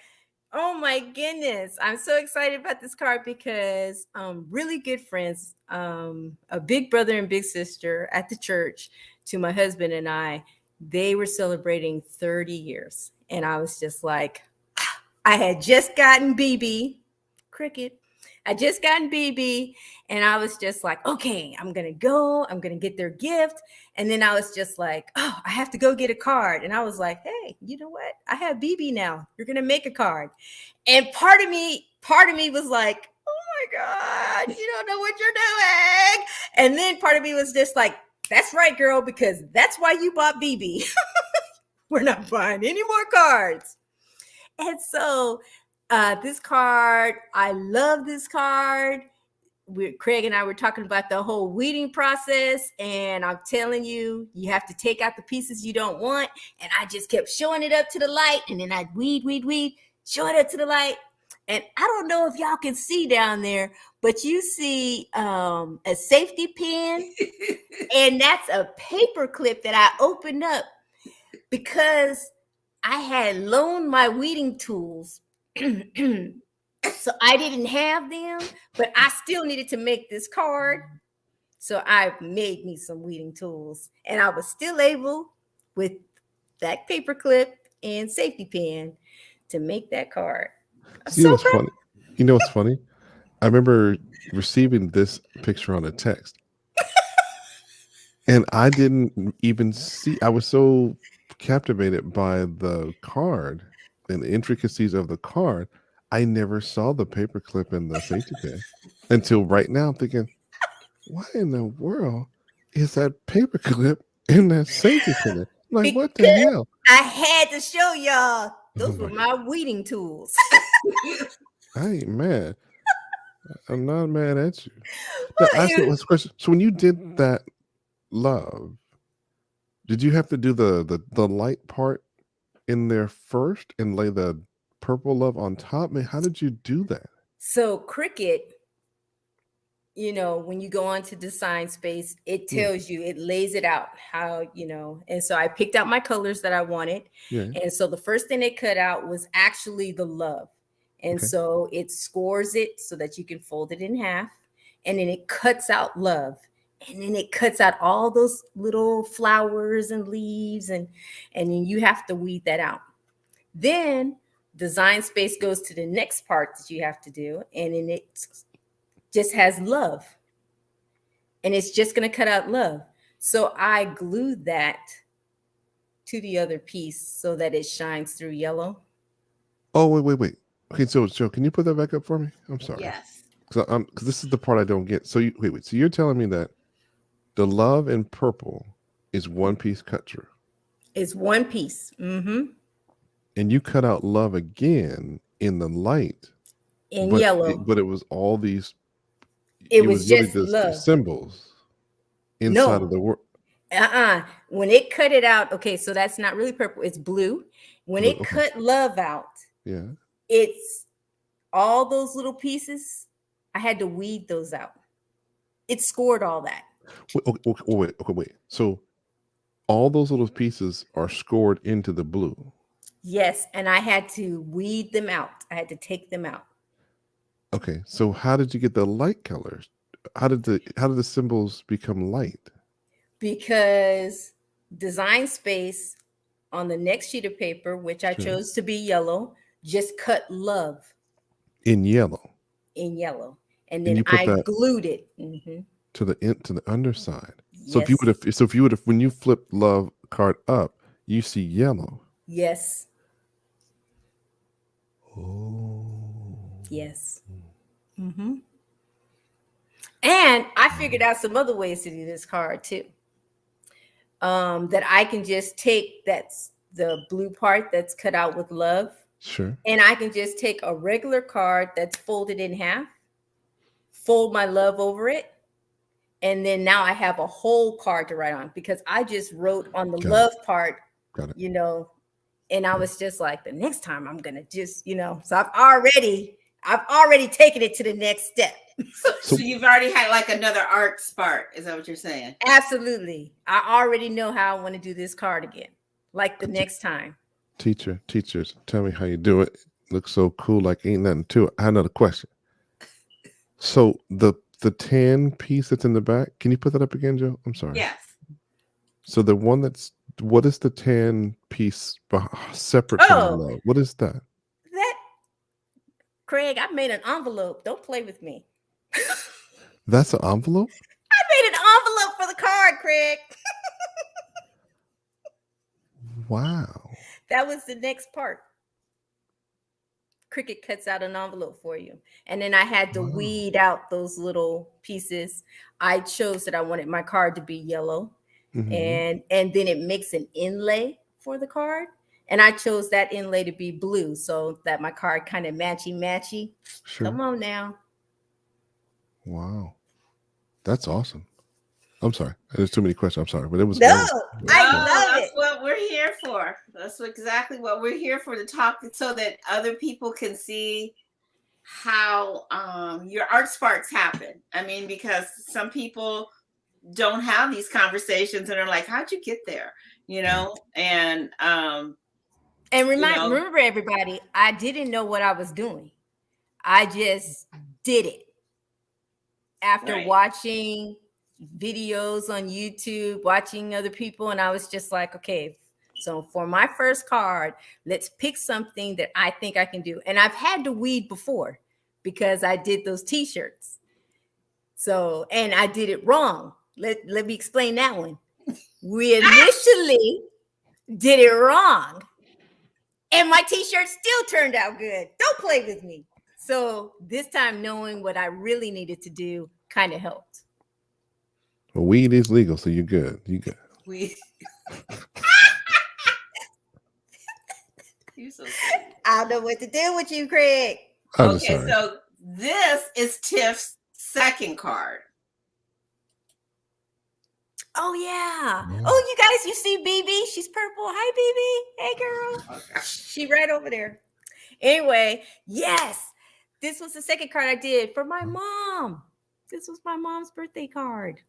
Oh, my goodness. I'm so excited about this card because really good friends, a big brother and big sister at the church to my husband and I, they were celebrating 30 years. And I was just like, I had just gotten BB, Cricket. I just gotten BB, and I was just like, okay, I'm going to get their gift. And then I was just like, oh, I have to go get a card. And I was like, hey, you know what? I have BB now. You're going to make a card. And part of me was like, oh my God, you don't know what you're doing. And then part of me was just like, that's right, girl, because that's why you bought BB. We're not buying any more cards. And so this card, I love this card. Craig and I were talking about the whole weeding process, and I'm telling you, you have to take out the pieces you don't want. And I just kept showing it up to the light, and then I'd weed, show it up to the light. And I don't know if y'all can see down there, but you see a safety pin, and that's a paper clip that I opened up because I had loaned my weeding tools. So I didn't have them, but I still needed to make this card. So I made me some weeding tools, and I was still able, with that paper clip and safety pin, to make that card. You know what's funny? You know what's funny? I remember receiving this picture on a text, and I didn't even see. I was so captivated by the card and the intricacies of the card. I never saw the paper clip and the safety pin until right now. I'm thinking, why in the world is that paper clip and that safety pin? Like, what the hell? I had to show y'all. Those were my weeding tools. I ain't mad. I'm not mad at you. Now, ask you this question. So when you did that love, did you have to do the light part in there first and lay the purple love on top? Man, how did you do that? So Cricket when you go on to Design Space, it tells you, it lays it out how, and so I picked out my colors that I wanted. Yeah. And so the first thing it cut out was actually the love. And Okay. so it scores it so that you can fold it in half. And then it cuts out love. And then it cuts out all those little flowers and leaves. And then you have to weed that out. Then Design Space goes to the next part that you have to do. And then it just has love, and it's just going to cut out love. So I glued that to the other piece so that it shines through yellow. Oh, wait. Okay, so Joe, can you put that back up for me? I'm sorry. Yes. Because this is the part I don't get. So wait. So you're telling me that the love in purple is one piece cut through? It's one piece. Mm-hmm. And you cut out love again in the light. In yellow. But it was all these. It was really just love. Symbols inside of the word. When it cut it out, okay, so that's not really purple, it's blue. When it cut love out, it's all those little pieces. I had to weed those out. It scored all that. Wait. So all those little pieces are scored into the blue. Yes, and I had to weed them out. I had to take them out. Okay, so how did you get the light colors? How did the symbols become light? Because Design Space on the next sheet of paper, which I chose to be yellow, just cut love in yellow. And then I glued it to the underside. Yes. So if you would have when you flip love card up, you see yellow. Yes. Oh. Yes. Mm-hmm. And I figured out some other ways to do this card too. That I can just take that's the blue part that's cut out with love. Sure. And I can just take a regular card that's folded in half, fold my love over it, and then now I have a whole card to write on because I just wrote on the love part, and I was just like, the next time I'm gonna just, so I've already taken it to the next step. So you've already had like another art spark. Is that what you're saying? Absolutely. I already know how I want to do this card again, like the next time. Teachers, tell me how you do it. Looks so cool, like ain't nothing to it. I have another question. So the tan piece that's in the back, can you put that up again, Joe? I'm sorry. Yes. So the one what is the tan piece separate from the love? What is that? Craig, I made an envelope. Don't play with me. That's an envelope? I made an envelope for the card, Craig. Wow. That was the next part. Cricut cuts out an envelope for you. And then I had to weed out those little pieces. I chose that I wanted my card to be yellow. Mm-hmm. And then it makes an inlay for the card. And I chose that inlay to be blue so that my card kind of matchy. Sure. Come on now. Wow. That's awesome. I'm sorry. There's too many questions. I'm sorry. But it was I love that's what we're here for. That's exactly what we're here for, to talk so that other people can see how your art sparks happen. I mean, because some people don't have these conversations and are like, how'd you get there? And remember everybody, I didn't know what I was doing. I just did it. After watching videos on YouTube, watching other people, and I was just like, okay, so for my first card, let's pick something that I think I can do. And I've had to weed before because I did those t-shirts. So, and I did it wrong. Let me explain that one. We initially did it wrong. And my t-shirt still turned out good. Don't play with me. So this time, knowing what I really needed to do kind of helped. Well, weed is legal, so you're good. You good. Weed. You're so sweet. I don't know what to do with you, Craig. Okay, so this is Tiff's second card. Oh, yeah. Oh, you guys, you see BB? She's purple. Hi, BB. Hey, girl. Okay. She right over there. Anyway, yes. This was the second card I did for my mom. This was my mom's birthday card.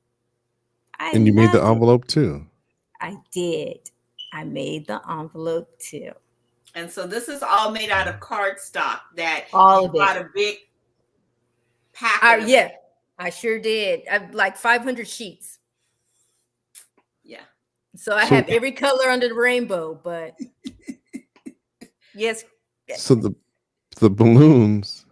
I And you made the love it. envelope too. I did. I made the envelope too. And so this is all made out of cardstock that All you of bought it. a big packet of. Yeah, I sure did. I like 500 sheets. Yeah. So I So- have every color under the rainbow, but yes. So the balloons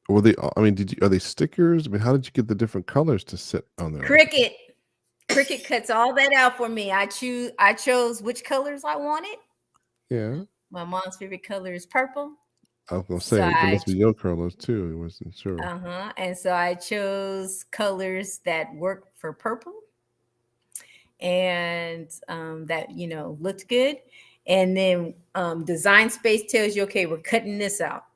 were they? I mean, are they stickers? I mean, how did you get the different colors to sit on there? Cricket cuts all that out for me. I chose which colors I wanted. Yeah, My mom's favorite color is purple. I was gonna say So there must be your colors too. I wasn't sure. And so I chose colors that work for purple and that looked good. And then Design Space tells you, okay, we're cutting this out.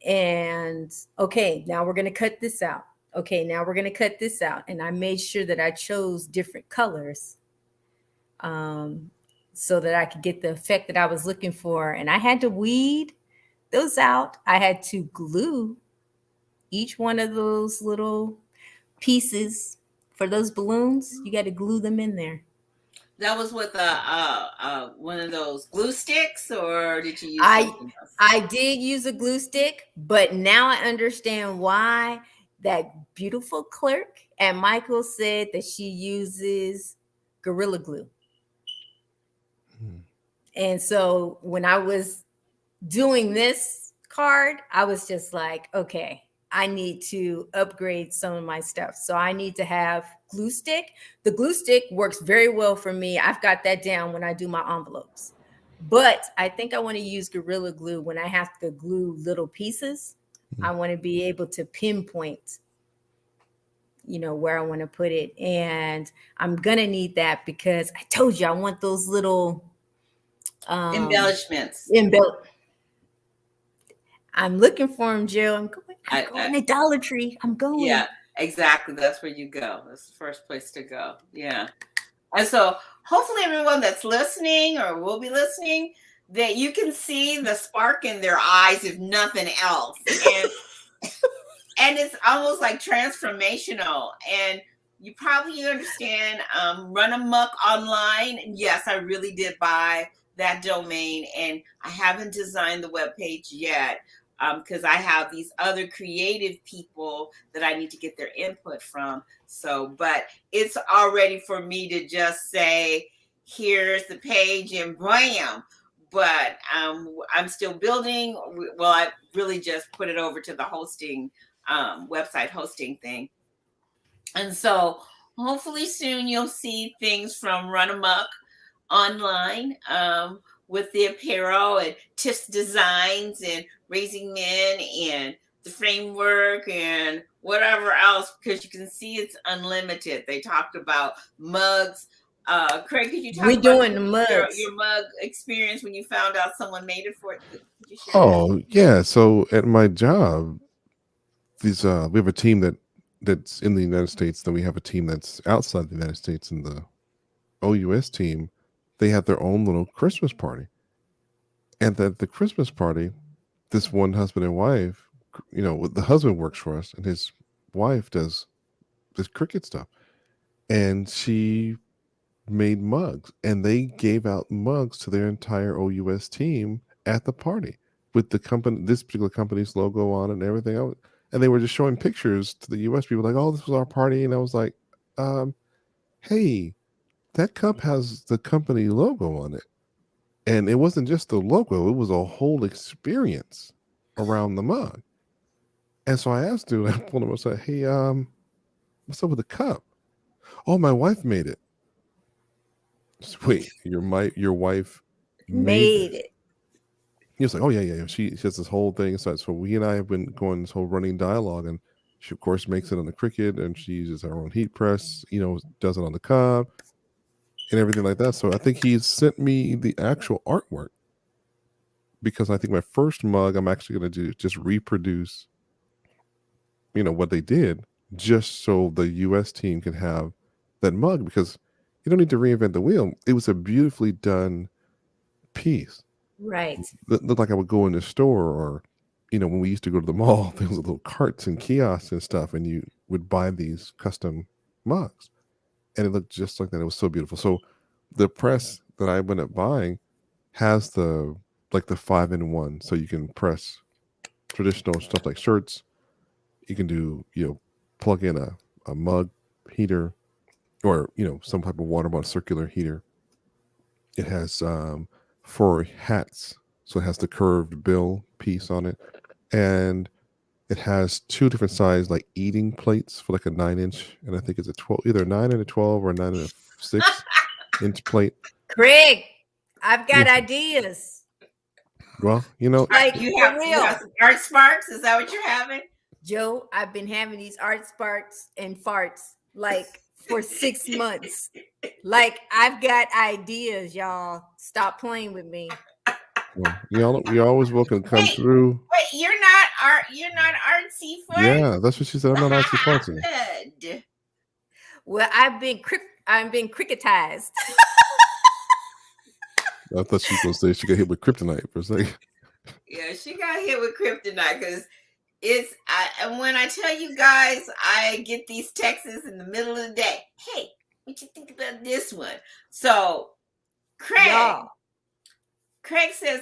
And okay, now we're going to cut this out. Okay, now we're going to cut this out. And I made sure that I chose different colors so that I could get the effect that I was looking for. And I had to weed those out. I had to glue each one of those little pieces for those balloons. You got to glue them in there. That was with one of those glue sticks, or did you use something else? I did use a glue stick, but now I understand why that beautiful clerk at Michael said that she uses Gorilla Glue. And so when I was doing this card, I was just like, okay, I need to upgrade some of my stuff. So I need to have glue stick. The glue stick works very well for me. I've got that down when I do my envelopes. But I think I want to use Gorilla Glue when I have to glue little pieces. I want to be able to pinpoint, where I want to put it. And I'm going to need that because I told you I want those little embellishments. I'm looking for them, Joe. I'm going to Dollar Tree. I'm going. Yeah, exactly. That's where you go. That's the first place to go. Yeah. And so hopefully everyone that's listening or will be listening, that you can see the spark in their eyes, if nothing else. And it's almost like transformational. And you probably understand Run Amok Online. And yes, I really did buy that domain, and I haven't designed the webpage yet because I have these other creative people that I need to get their input from. So, but it's already for me to just say, here's the page and bam. But I'm still building. Well, I really just put it over to the hosting website hosting thing. And so hopefully soon you'll see things from Run Amok Online with the apparel and Tips Designs and Raising Men and the framework and whatever else, because you can see it's unlimited. They talked about mugs. Craig, could you talk about doing the mugs. Your mug experience when you found out someone made it for it? Could you share Oh yeah. So at my job, we have a team that's in the United States. Then we have a team that's outside the United States, and the OUS team, they had their own little Christmas party. And at the Christmas party, this one husband and wife, the husband works for us and his wife does this cricket stuff. And she made mugs, and they gave out mugs to their entire OUS team at the party with this particular company's logo on it and everything else. And they were just showing pictures to the US people like, oh, this was our party. And I was like, hey, that cup has the company logo on it. And it wasn't just the logo, it was a whole experience around the mug. And so I asked dude, I pulled him and said, hey, what's up with the cup? Oh, my wife made it. Wait, your wife made it? He was like, oh yeah. She has this whole thing. So we and I have been going this whole running dialogue, and she of course makes it on the Cricut, and she uses her own heat press, does it on the cup and everything like that. So I think he sent me the actual artwork, because I think my first mug I'm actually going to do just reproduce, what they did, just so the US team can have that mug, because you don't need to reinvent the wheel. It was a beautifully done piece. Right. It looked like I would go in the store, or when we used to go to the mall, there was little carts and kiosks and stuff, and would buy these custom mugs, and it looked just like that. It was so beautiful. So the press that I went up buying has the 5-in-1, so you can press traditional stuff like shirts. You can do plug in a mug heater, or some type of water bottle circular heater. It has for hats, so it has the curved bill piece on it, and it has two different size like eating plates for like a 9-inch, and I think it's a 12, either a 9 and a 12 or a 9 and a 6-inch plate. Craig, I've got Listen. ideas. Well, Like, you for have real. some art sparks. Is that what you're having? Joe, I've been having these art sparks and farts like for 6 months. Like, I've got ideas, y'all. Stop playing with me. well, you're always welcome to come Wait. through. Wait, you're not artsy farts? Yeah, that's what she said. I'm not artsy fartsy. Good. Well, I've been cricketized. I thought she was gonna say she got hit with kryptonite for a second. Yeah, she got hit with kryptonite because and when I tell you guys, I get these texts in the middle of the day. Hey, what you think about this one? So Craig says,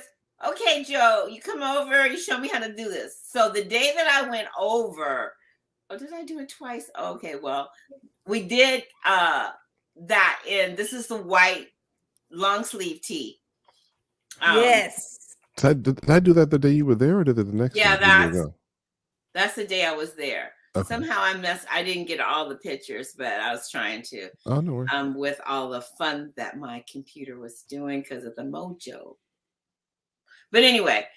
okay, Joe, you come over, you show me how to do this. So the day that I went over, did I do it twice? Okay, well, we did that, and this is the white long sleeve tee. Yes. Did I do that the day you were there, or did it the next? Yeah, day that's the day I was there. Okay. Somehow I didn't get all the pictures, but I was trying to. Oh, no worries. With all the fun that my computer was doing because of the mojo. But anyway,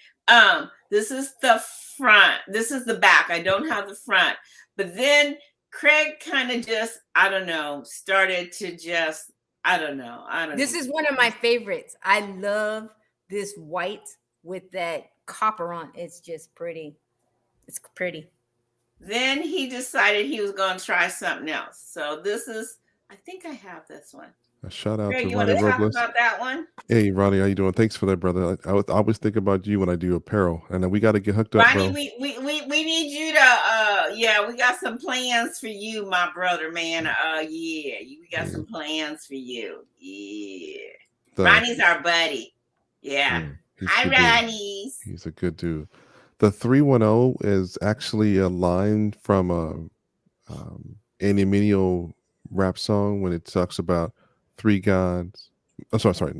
this is the front. This is the back. I don't have the front. But then Craig kind of just, I don't know, started to just, I don't know. This is one of my favorites. I love this white with that copper on. It's just pretty. It's pretty. Then he decided he was going to try something else. So this is, I think I have this one. A shout out Craig, to you Ronnie want to talk Robles. about that one? Hey, Ronnie, how you doing? Thanks for that, brother. I always think about you when I do apparel, and we got to get hooked up, Ronnie, bro. we need you to, we got some plans for you, my brother, man. We got some plans for you. Yeah. Ronnie's our buddy. Yeah. Hi, Ronnie. He's a good dude. The 310 is actually a line from a Andy Mineo rap song when it talks about three gods. Oh, sorry.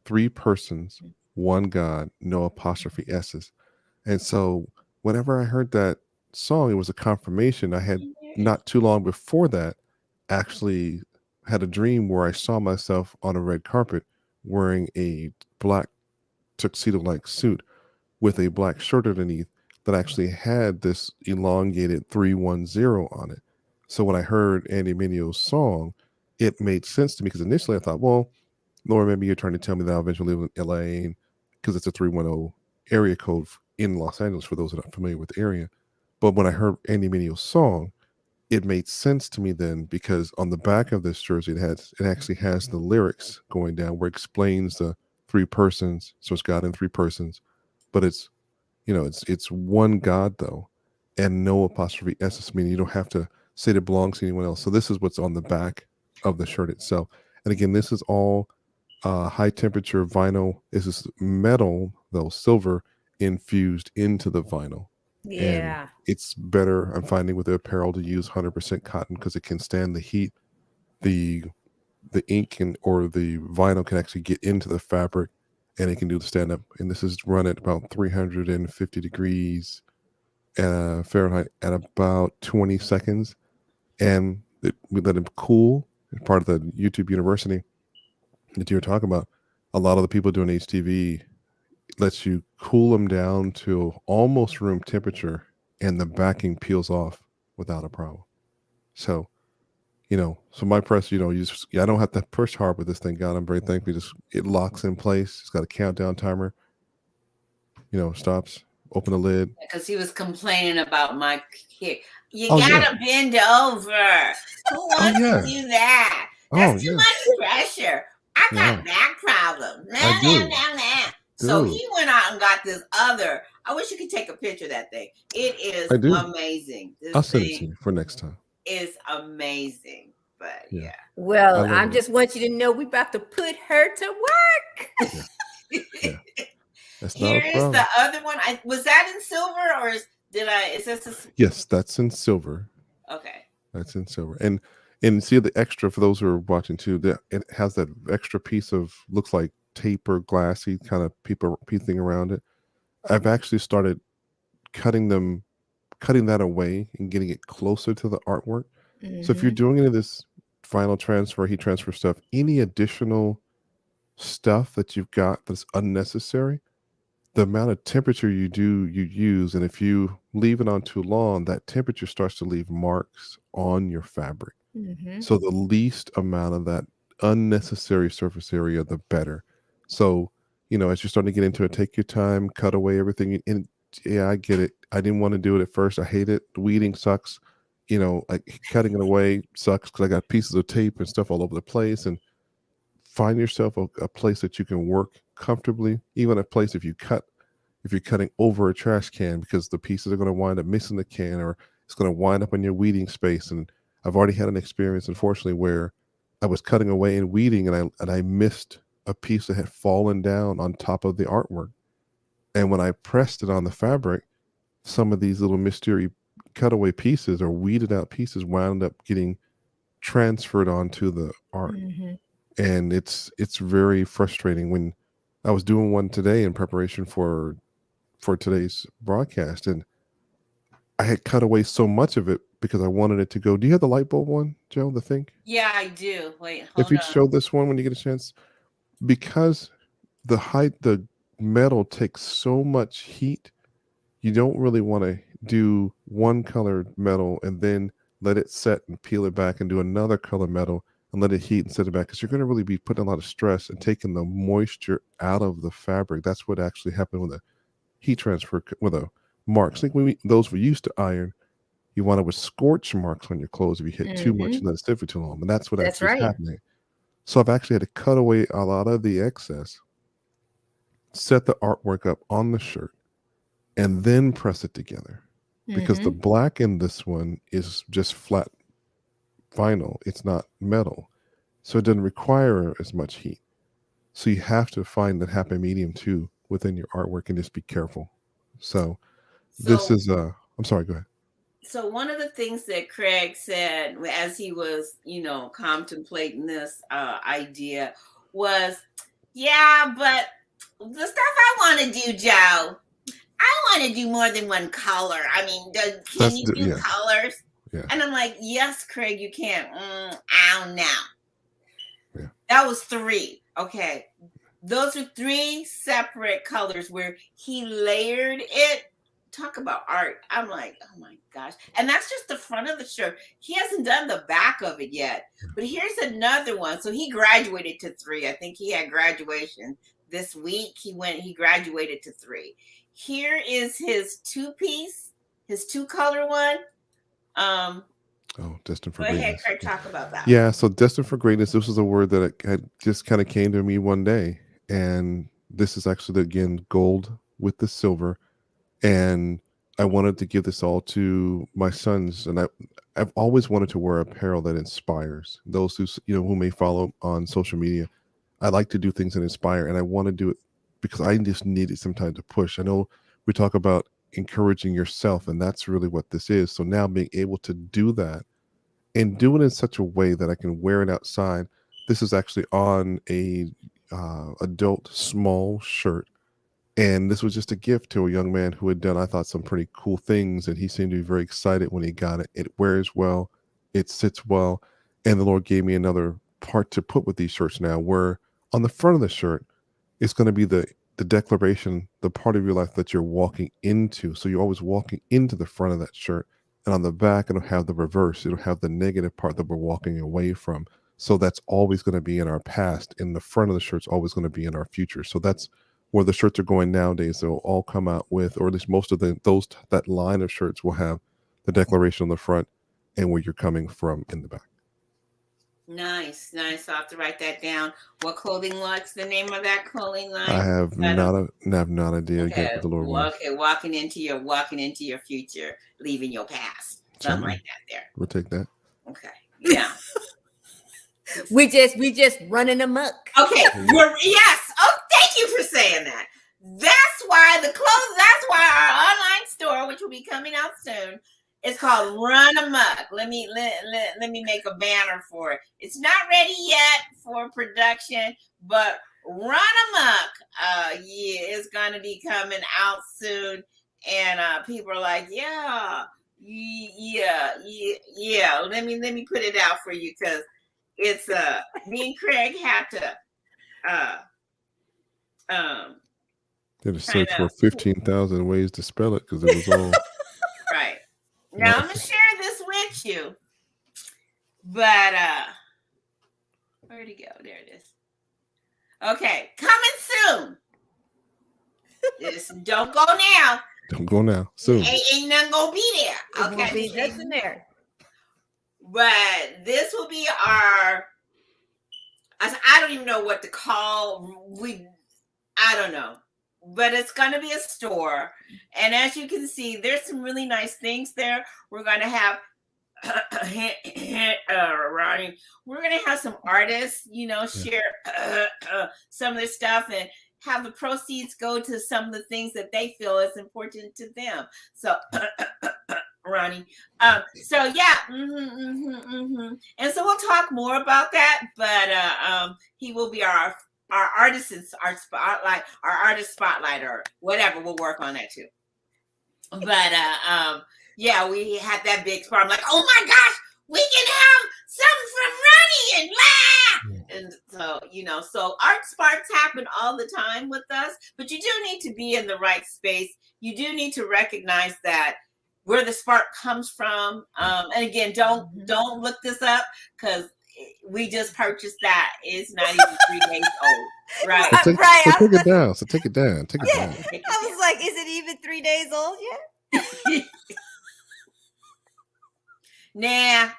3 persons, 1 God, no apostrophe S's. And so whenever I heard that song, it was a confirmation. I had not too long before that actually had a dream where I saw myself on a red carpet wearing a black tuxedo-like suit with a black shirt underneath that actually had this elongated 310 on it. So when I heard Andy Mineo's song, it made sense to me because initially I thought, well, Laura, maybe you're trying to tell me that I'll eventually live in LA because it's a 310 area code in Los Angeles for those that are familiar with the area. But when I heard Andy Mineo's song, it made sense to me then because on the back of this jersey, it actually has the lyrics going down where it explains the 3 persons. So it's God in 3 persons, but it's, it's 1 God though, and no apostrophe S, meaning you don't have to say it belongs to anyone else. So this is what's on the back of the shirt itself. And again, this is all high temperature vinyl. This is metal though, silver infused into the vinyl. Yeah. And it's better, I'm finding, with the apparel to use 100% cotton because it can stand the heat. The ink or the vinyl can actually get into the fabric and it can do the stand up. And this is run at about 350 degrees Fahrenheit at about 20 seconds. And we let it cool. Part of the YouTube University that you were talking about, a lot of the people doing HTV lets you cool them down to almost room temperature and the backing peels off without a problem. So, so my press, I don't have to push hard with this thing. God, I'm very thankful. It locks in place. It's got a countdown timer. Stops. Open the lid. Because he was complaining about my hair. You gotta bend over. Who wants to do that? That's too much pressure. I got back problems. So he went out and got this other. I wish you could take a picture of that thing. It is amazing. I'll send it to you for next time. is amazing. But Yeah. yeah. I Well, love I it. just want you to know we about to put her to work. Yeah. That's not Here a is the problem. other one. Was that in silver or is this Yes, that's in silver. okay. That's in silver. And see the extra for those who are watching too, that it has that extra piece of looks like tape or glassy kind of piecing around it. I've actually started cutting them cutting that away and getting it closer to the artwork. So if you're Mm-hmm. doing any of this final transfer, heat transfer stuff, any additional stuff that you've got that's unnecessary, the amount of temperature you use, and if you leave it on too long, that temperature starts to leave marks on your fabric. Mm-hmm. So the least amount of that unnecessary surface area, the better. So, as you're starting to get into it, take your time, cut away everything. And yeah, I get it. I didn't want to do it at first. I hate it. Weeding sucks. Like cutting it away sucks because I got pieces of tape and stuff all over the place. And find yourself a place that you can work comfortably, even a place if you're cutting over a trash can, because the pieces are going to wind up missing the can, or it's going to wind up in your weeding space. And I've already had an experience, unfortunately, where I was cutting away and weeding, and I missed a piece that had fallen down on top of the artwork. And when I pressed it on the fabric, some of these little mystery cutaway pieces or weeded out pieces wound up getting transferred onto the art. Mm-hmm. And it's very frustrating. When I was doing one today in preparation for today's broadcast, and I had cut away so much of it because I wanted it to go. Do you have the light bulb one, Joe? The thing? Yeah, I do. Wait, If hold you'd on. show this one when you get a chance, because the metal takes so much heat, you don't really want to do one colored metal and then let it set and peel it back and do another color metal and let it heat and set it back, because you're going to really be putting a lot of stress and taking the moisture out of the fabric. That's what actually happened with a heat transfer with a marks. I think those we used to iron, you want to with scorch marks on your clothes if you hit too much Mm-hmm. and let it sit for too long. And that's what That's actually is right. happening. So I've actually had to cut away a lot of the excess, set the artwork up on the shirt, and then press it together. Because the Mm-hmm. black in this one is just flat vinyl, it's not metal. So it doesn't require as much heat. So you have to find that happy medium too within your artwork and just be careful. So this So is I'm sorry, go ahead. so one of the things that Craig said as he was, contemplating this idea was, yeah, but the stuff I want to do, Joe, I want to do more than one color. I mean, can you do Yeah. colors? Yeah. And I'm like, yes, Craig, you can. I don't know. Yeah. That was 3. Okay. Those are 3 separate colors where he layered it. Talk about art. I'm like, oh my gosh. And that's just the front of the shirt. He hasn't done the back of it yet. But here's another one. So he graduated to 3. I think he had graduation this week. He graduated to 3. Here is his 2-piece, his 2-color one. Destined for Go ahead, greatness. Craig, talk about that. Yeah, so destined for greatness, this was a word that had just kind of came to me one day. And this is actually, again, gold with the silver. And I wanted to give this all to my sons. And I've always wanted to wear apparel that inspires those who may follow on social media. I like to do things that inspire, and I want to do it because I just need it sometimes to push. I know we talk about encouraging yourself, and that's really what this is. So now being able to do that and do it in such a way that I can wear it outside. This is actually on a adult small shirt, and this was just a gift to a young man who had done, I thought, some pretty cool things, and he seemed to be very excited when he got it. It wears well, it sits well, and the Lord gave me another part to put with these shirts now, where on the front of the shirt, it's going to be the declaration, the part of your life that you're walking into. So you're always walking into the front of that shirt. And on the back, it'll have the reverse. It'll have the negative part that we're walking away from. So that's always going to be in our past. And the front of the shirt's always going to be in our future. So that's where the shirts are going nowadays. They'll all come out with, or at least most of that line of shirts will have the declaration on the front and where you're coming from in the back. Nice. I'll have to write that down. What clothing line's the name of that clothing line? I have not idea yet what the Lord wants. Okay, walking into your future, leaving your past. Something like that there. We'll take that. Okay. Yeah. We just running amok. Okay. Yes. Oh, thank you for saying that. That's why that's why our online store, which will be coming out soon, is called Run Amok. Let me make a banner for it. It's not ready yet for production, but Run Amok, is gonna be coming out soon. And people are like, yeah. Let me put it out for you, because it's me and Craig had to Did a search for 15,000 ways to spell it because it was all right. Now I'm gonna share this with you, but where'd it go? There it is. Okay, coming soon. Don't go now. Don't go now. Soon. Ain't nothing gonna be there. Okay, Won't be nothing there. But this will be our. I don't even know what to call. I don't know. But it's going to be a store. And as you can see, there's some really nice things there. We're going to have Ronnie, we're going to have some artists, share some of their stuff and have the proceeds go to some of the things that they feel is important to them. So Ronnie. So yeah. And so we'll talk more about that, but he will be our artist spotlight, our artist spotlight, or whatever. We'll work on that too. But yeah, we had that big spot. I'm like, oh my gosh, we can have something from Ronnie and so art sparks happen all the time with us, but you do need to be in the right space. You do need to recognize that where the spark comes from. And again, don't look this up, because we just purchased that. It's not even 3 days old. Right. So take it down. So take it down. Take it down. I was like, is it even 3 days old yet? Nah.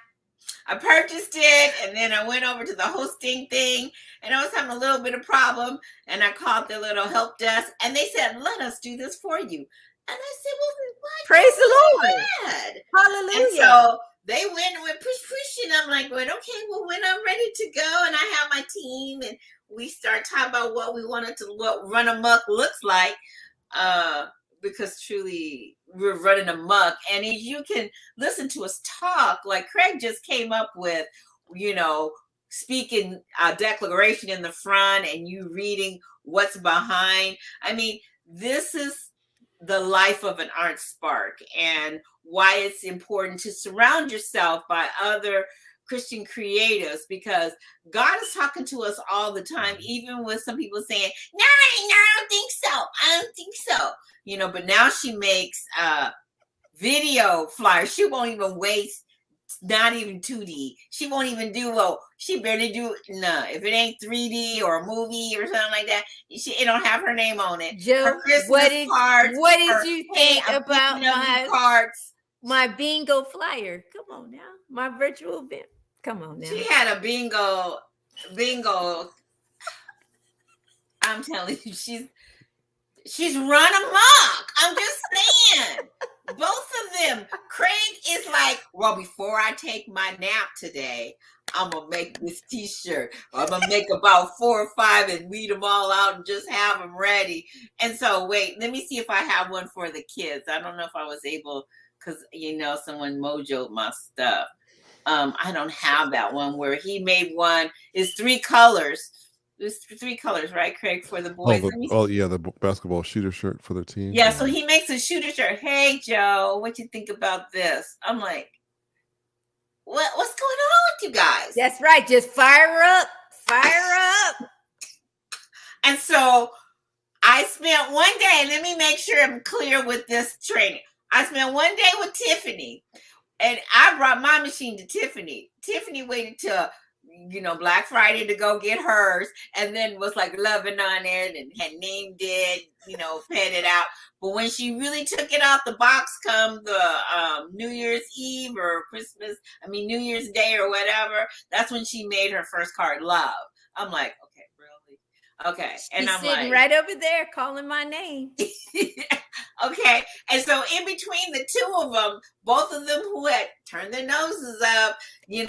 I purchased it, and then I went over to the hosting thing, and I was having a little bit of problem, and I called the little help desk, and they said, let us do this for you. And I said, well, what? Praise the Lord. Hallelujah. And so they went push, and I'm like, well, okay, well, when I'm ready to go, and I have my team, and we start talking about what Run Amok looks like, because truly we're running amok. And if you can listen to us talk, like Craig just came up with, speaking a declaration in the front and you reading what's behind. I mean, this is the life of an art spark, and why it's important to surround yourself by other Christian creatives, because God is talking to us all the time, even with some people saying, no, I don't think so. I don't think so. But now she makes video flyers. She won't even waste, not even 2D. She won't even do, she barely do, no. If it ain't 3D or a movie or something like that, it don't have her name on it. Joe, her Christmas cards, what did you think about my cards? My bingo flyer? Come on now. My virtual event. Come on now. She had a bingo. I'm telling you, she's run amok. I'm just saying. Both of them. Craig is like, well, before I take my nap today, I'm going to make this t-shirt. I'm going to make about 4 or 5 and weed them all out and just have them ready. And so, wait, let me see if I have one for the kids. I don't know if I was able, because, someone mojoed my stuff. I don't have that one where he made one. It's 3 colors. There's 3 colors, right, Craig, for the boys? The basketball shooter shirt for their team. Yeah, so he makes a shooter shirt. Hey, Joe, what you think about this? I'm like, what's going on with you guys? That's right. Just fire up. And so I spent one day, let me make sure I'm clear with this training. I spent one day with Tiffany, and I brought my machine to Tiffany. Tiffany waited till Black Friday to go get hers, and then was like loving on it and had named it, fed it out. But when she really took it out the box come the New Year's Eve or New Year's Day or whatever, that's when she made her first card, Love. I'm like, okay, really? Okay. And She's I'm sitting like, right over there calling my name. okay. And so in between the two of them, both of them who had turned their noses up, we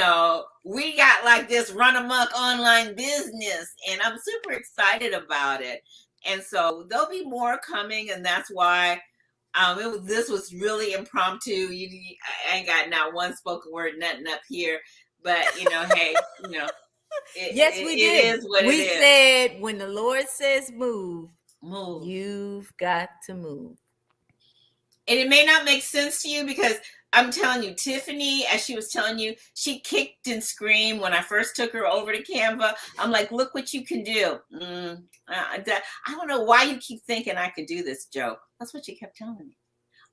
got like this run amok online business, and I'm super excited about it. And so there'll be more coming, and that's why this was really impromptu. I ain't got not one spoken word, nothing up here, but hey, Yes, we did. It is what we it is. said when the Lord says move, Move. you've got to move. And it may not make sense to you because I'm telling you, Tiffany, as she was telling you, she kicked and screamed when I first took her over to Canva. I'm like, look what you can do. I don't know why you keep thinking I could do this, Joe. That's what you kept telling me.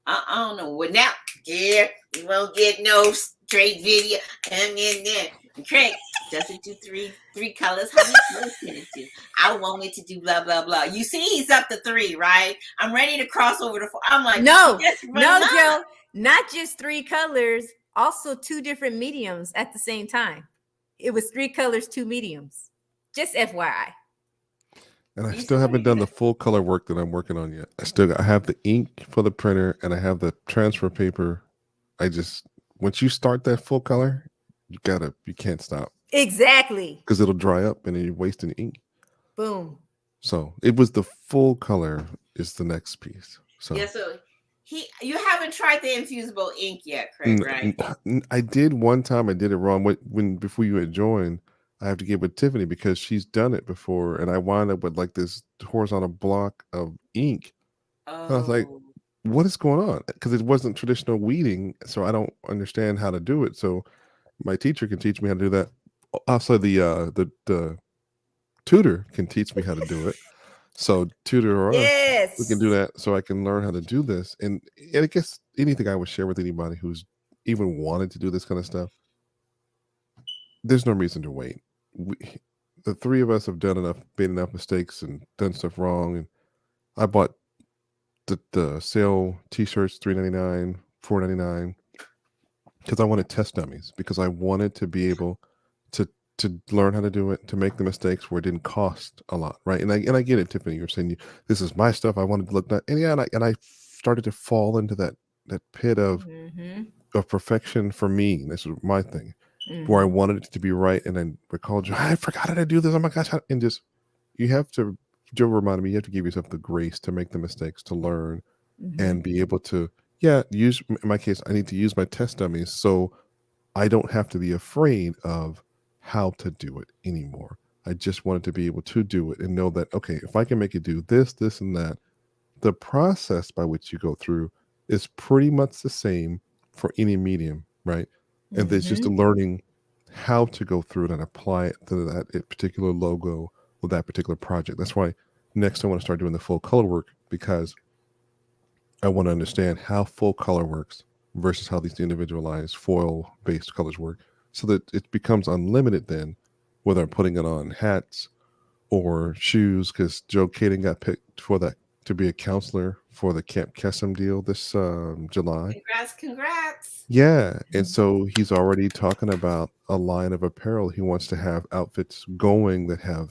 I don't know. Well, now, yeah, you won't get no straight video. And then, Craig, does it do three colors? How many colors can it do? I want it to do blah, blah, blah. You see, he's up to 3, right? I'm ready to cross over to 4. I'm like, no, no, Joe, not just 3 colors, also 2 different mediums at the same time. It was 3 colors, 2 mediums. Just FYI. And I still haven't done the full color work that I'm working on yet. I have the ink for the printer and I have the transfer paper. Once you start that full color, you can't stop. Exactly. Because it'll dry up and then you're wasting ink. Boom. So it was the full color is the next piece. So yeah, so you haven't tried the infusible ink yet, Craig, right? I did one time. I did it wrong. Before you had joined, I have to get with Tiffany because she's done it before, and I wound up with like this horizontal block of ink. Oh. And I was like, "What is going on?" Because it wasn't traditional weeding, so I don't understand how to do it. So my teacher can teach me how to do that. Also, the tutor can teach me how to do it. So tutor or us, we can do that so I can learn how to do this. And I guess anything I would share with anybody who's even wanted to do this kind of stuff, there's no reason to wait. The 3 of us have made enough mistakes and done stuff wrong. And I bought the sale t-shirts, $3.99, $4.99, because I wanted test dummies, because I wanted to be able to learn how to do it, to make the mistakes where it didn't cost a lot, right? And I get it, Tiffany. You're saying this is my stuff. I wanted to look that, and I started to fall into that pit of perfection for me. This is my thing, where I wanted it to be right, and then recalled, I forgot how to do this. Oh my gosh! And just Joe reminded me, you have to give yourself the grace to make the mistakes, to learn, and be able to use. In my case, I need to use my test dummies so I don't have to be afraid of how to do it anymore. I just wanted to be able to do it and know that, okay, if I can make it do this, this, and that, the process by which you go through is pretty much the same for any medium, right? And there's just learning how to go through it and apply it to that particular logo or that particular project. That's why next I want to start doing the full color work, because I want to understand how full color works versus how these individualized foil-based colors work, so that it becomes unlimited then, whether I'm putting it on hats or shoes, because Joe Caden got picked for that to be a counselor for the Camp Kesem deal this July. Congrats. Yeah, and so he's already talking about a line of apparel. He wants to have outfits going that have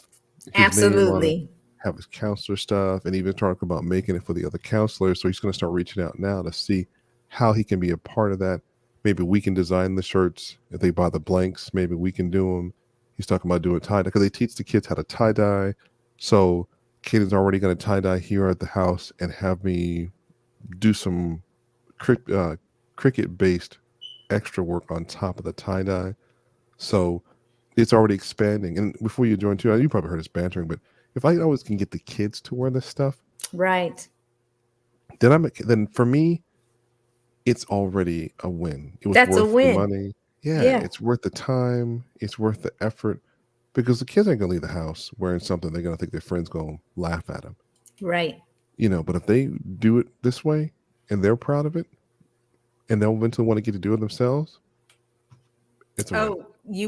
his name on it, have his counselor stuff, and even talk about making it for the other counselors. So he's going to start reaching out now to see how he can be a part of that. Maybe we can design the shirts. If they buy the blanks, maybe we can do them. He's talking about doing tie-dye, because they teach the kids how to tie-dye. So Caden's already going to tie-dye here at the house and have me do some cricket-based extra work on top of the tie-dye. So it's already expanding. And before you join too, you probably heard us bantering, but if I always can get the kids to wear this stuff, right, then for me, it's already a win. It was worth the money. Yeah, it's worth the time. It's worth the effort, because the kids ain't gonna leave the house wearing something they're gonna think their friends gonna laugh at them. Right. But if they do it this way and they're proud of it, and they'll eventually want to get to do it themselves, it's a win.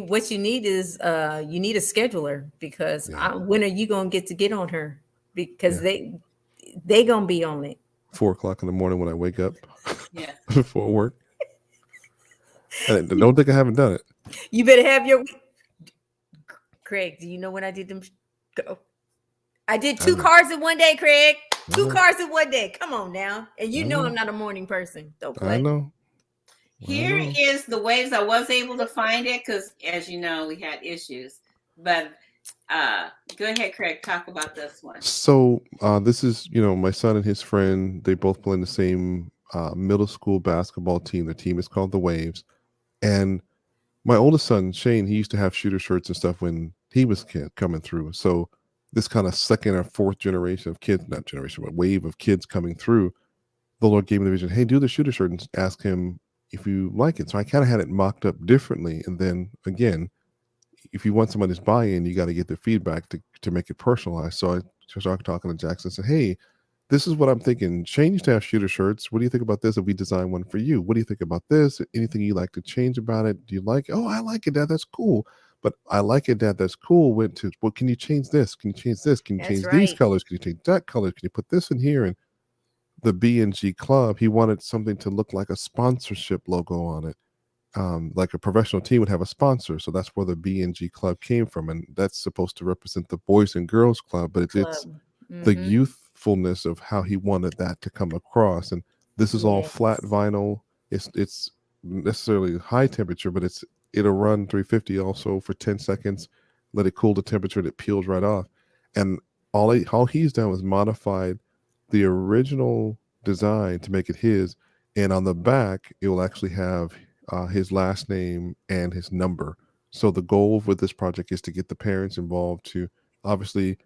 What you need is you need a scheduler, because when are you gonna get on her? Because they gonna be on it. 4:00 in the morning when I wake up before work. And don't think I haven't done it. You better have your Craig. Do you know when I did them? Go. I did I 2 know. cards in one day, Craig. I 2 know. cards in one day. Come on now. And you I know know. I'm not a morning person. Don't I play. know. I Here know. is the waves. I was able to find it because, as you know, we had issues. But go ahead, Craig. Talk about this one. So this is, my son and his friend. They both play in the same middle school basketball team. The team is called the Waves. And my oldest son, Shane, he used to have shooter shirts and stuff when he was coming through. So this kind of second or fourth generation of kids, not generation, but wave of kids coming through, the Lord gave me the vision, hey, do the shooter shirt and ask him if you like it. So I kind of had it mocked up differently. And then again, if you want somebody's buy-in, you got to get the feedback to make it personalized. So I started talking to Jackson and said, hey, this is what I'm thinking. Shane used to have shooter shirts. What do you think about this if we design one for you? What do you think about this? Anything you like to change about it? Do you like it? Oh, I like it, Dad. That's cool. But I like it, Dad. That's cool. Went to, well, can you change this? Can you change this? Can you That's change these right. colors? Can you change that color? Can you put this in here? And the B&G Club, he wanted something to look like a sponsorship logo on it. Like a professional team would have a sponsor. So that's where the B&G Club came from. And that's supposed to represent the Boys and Girls Club, but it's Club. the Mhm. youthfulness of how he wanted that to come across. And this is all flat Yes. vinyl. It's necessarily high temperature, but it'll run 350 also for 10 seconds, let it cool to temperature, and it peels right off. And all he's done was modified the original design to make it his. And on the back, it will actually have his last name and his number. So the goal with this project is to get the parents involved to obviously,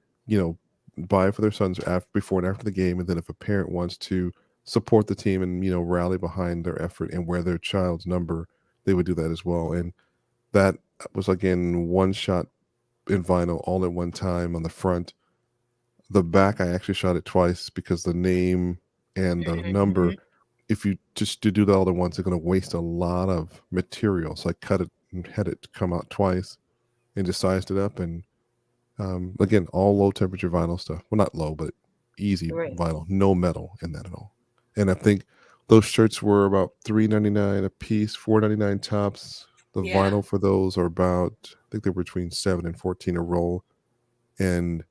buy for their sons before and after the game, and then if a parent wants to support the team and rally behind their effort and wear their child's number, they would do that as well. And that was again one shot in vinyl all at one time on the front. The back I actually shot it twice because the name and the number, Mhm. if you just to do that all at once, they're going to waste a lot of material. So I cut it and had it come out twice and just sized it up. And again, all low temperature vinyl stuff. Well, not low, but easy Right. vinyl. No metal in that at all. And I think those shirts were about $3.99 a piece, $4.99 tops. The Yeah. vinyl for those are about, I think they were between 7 and 14 a roll. And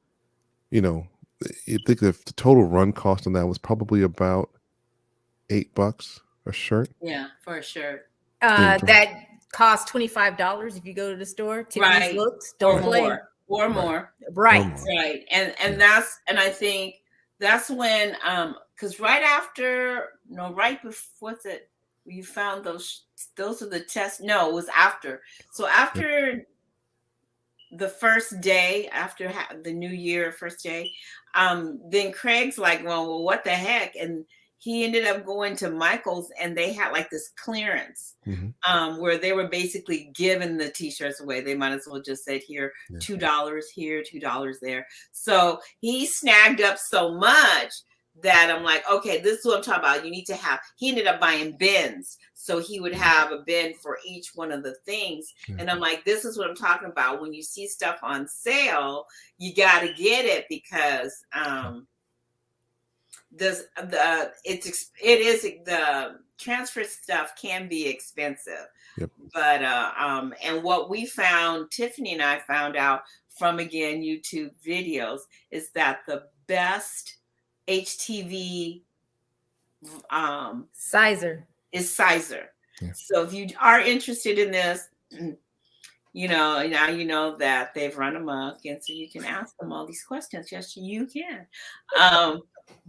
I think the total run cost on that was probably about $8 a shirt. Yeah, for sure. And That costs $25 if you go to the store. Tiffany's Right. Looks. Or Don't play. more. Or Right. more. Right. Or more. Right. And Yeah. I think that's when because right after, right before, what's it, you found those are the tests. No, it was after. So after the first day, after the new year first day, then Craig's like, well, what the heck? And he ended up going to Michael's, and they had like this clearance where they were basically giving the t-shirts away. They might as well just said here, Yeah. $2 here, $2 there. So he snagged up so much that I'm like, okay, this is what I'm talking about. You need to have, he ended up buying bins. So he would have a bin for each one of the things. Yeah. And I'm like, this is what I'm talking about. When you see stuff on sale, you got to get it because the transfer stuff can be expensive. Yep. But and what we found, Tiffany and I found out from, again, YouTube videos, is that the best HTV Sizer is Sizer. Yeah. So if you are interested in this, now you know that they've run amok, and so you can ask them all these questions. Yes, you can.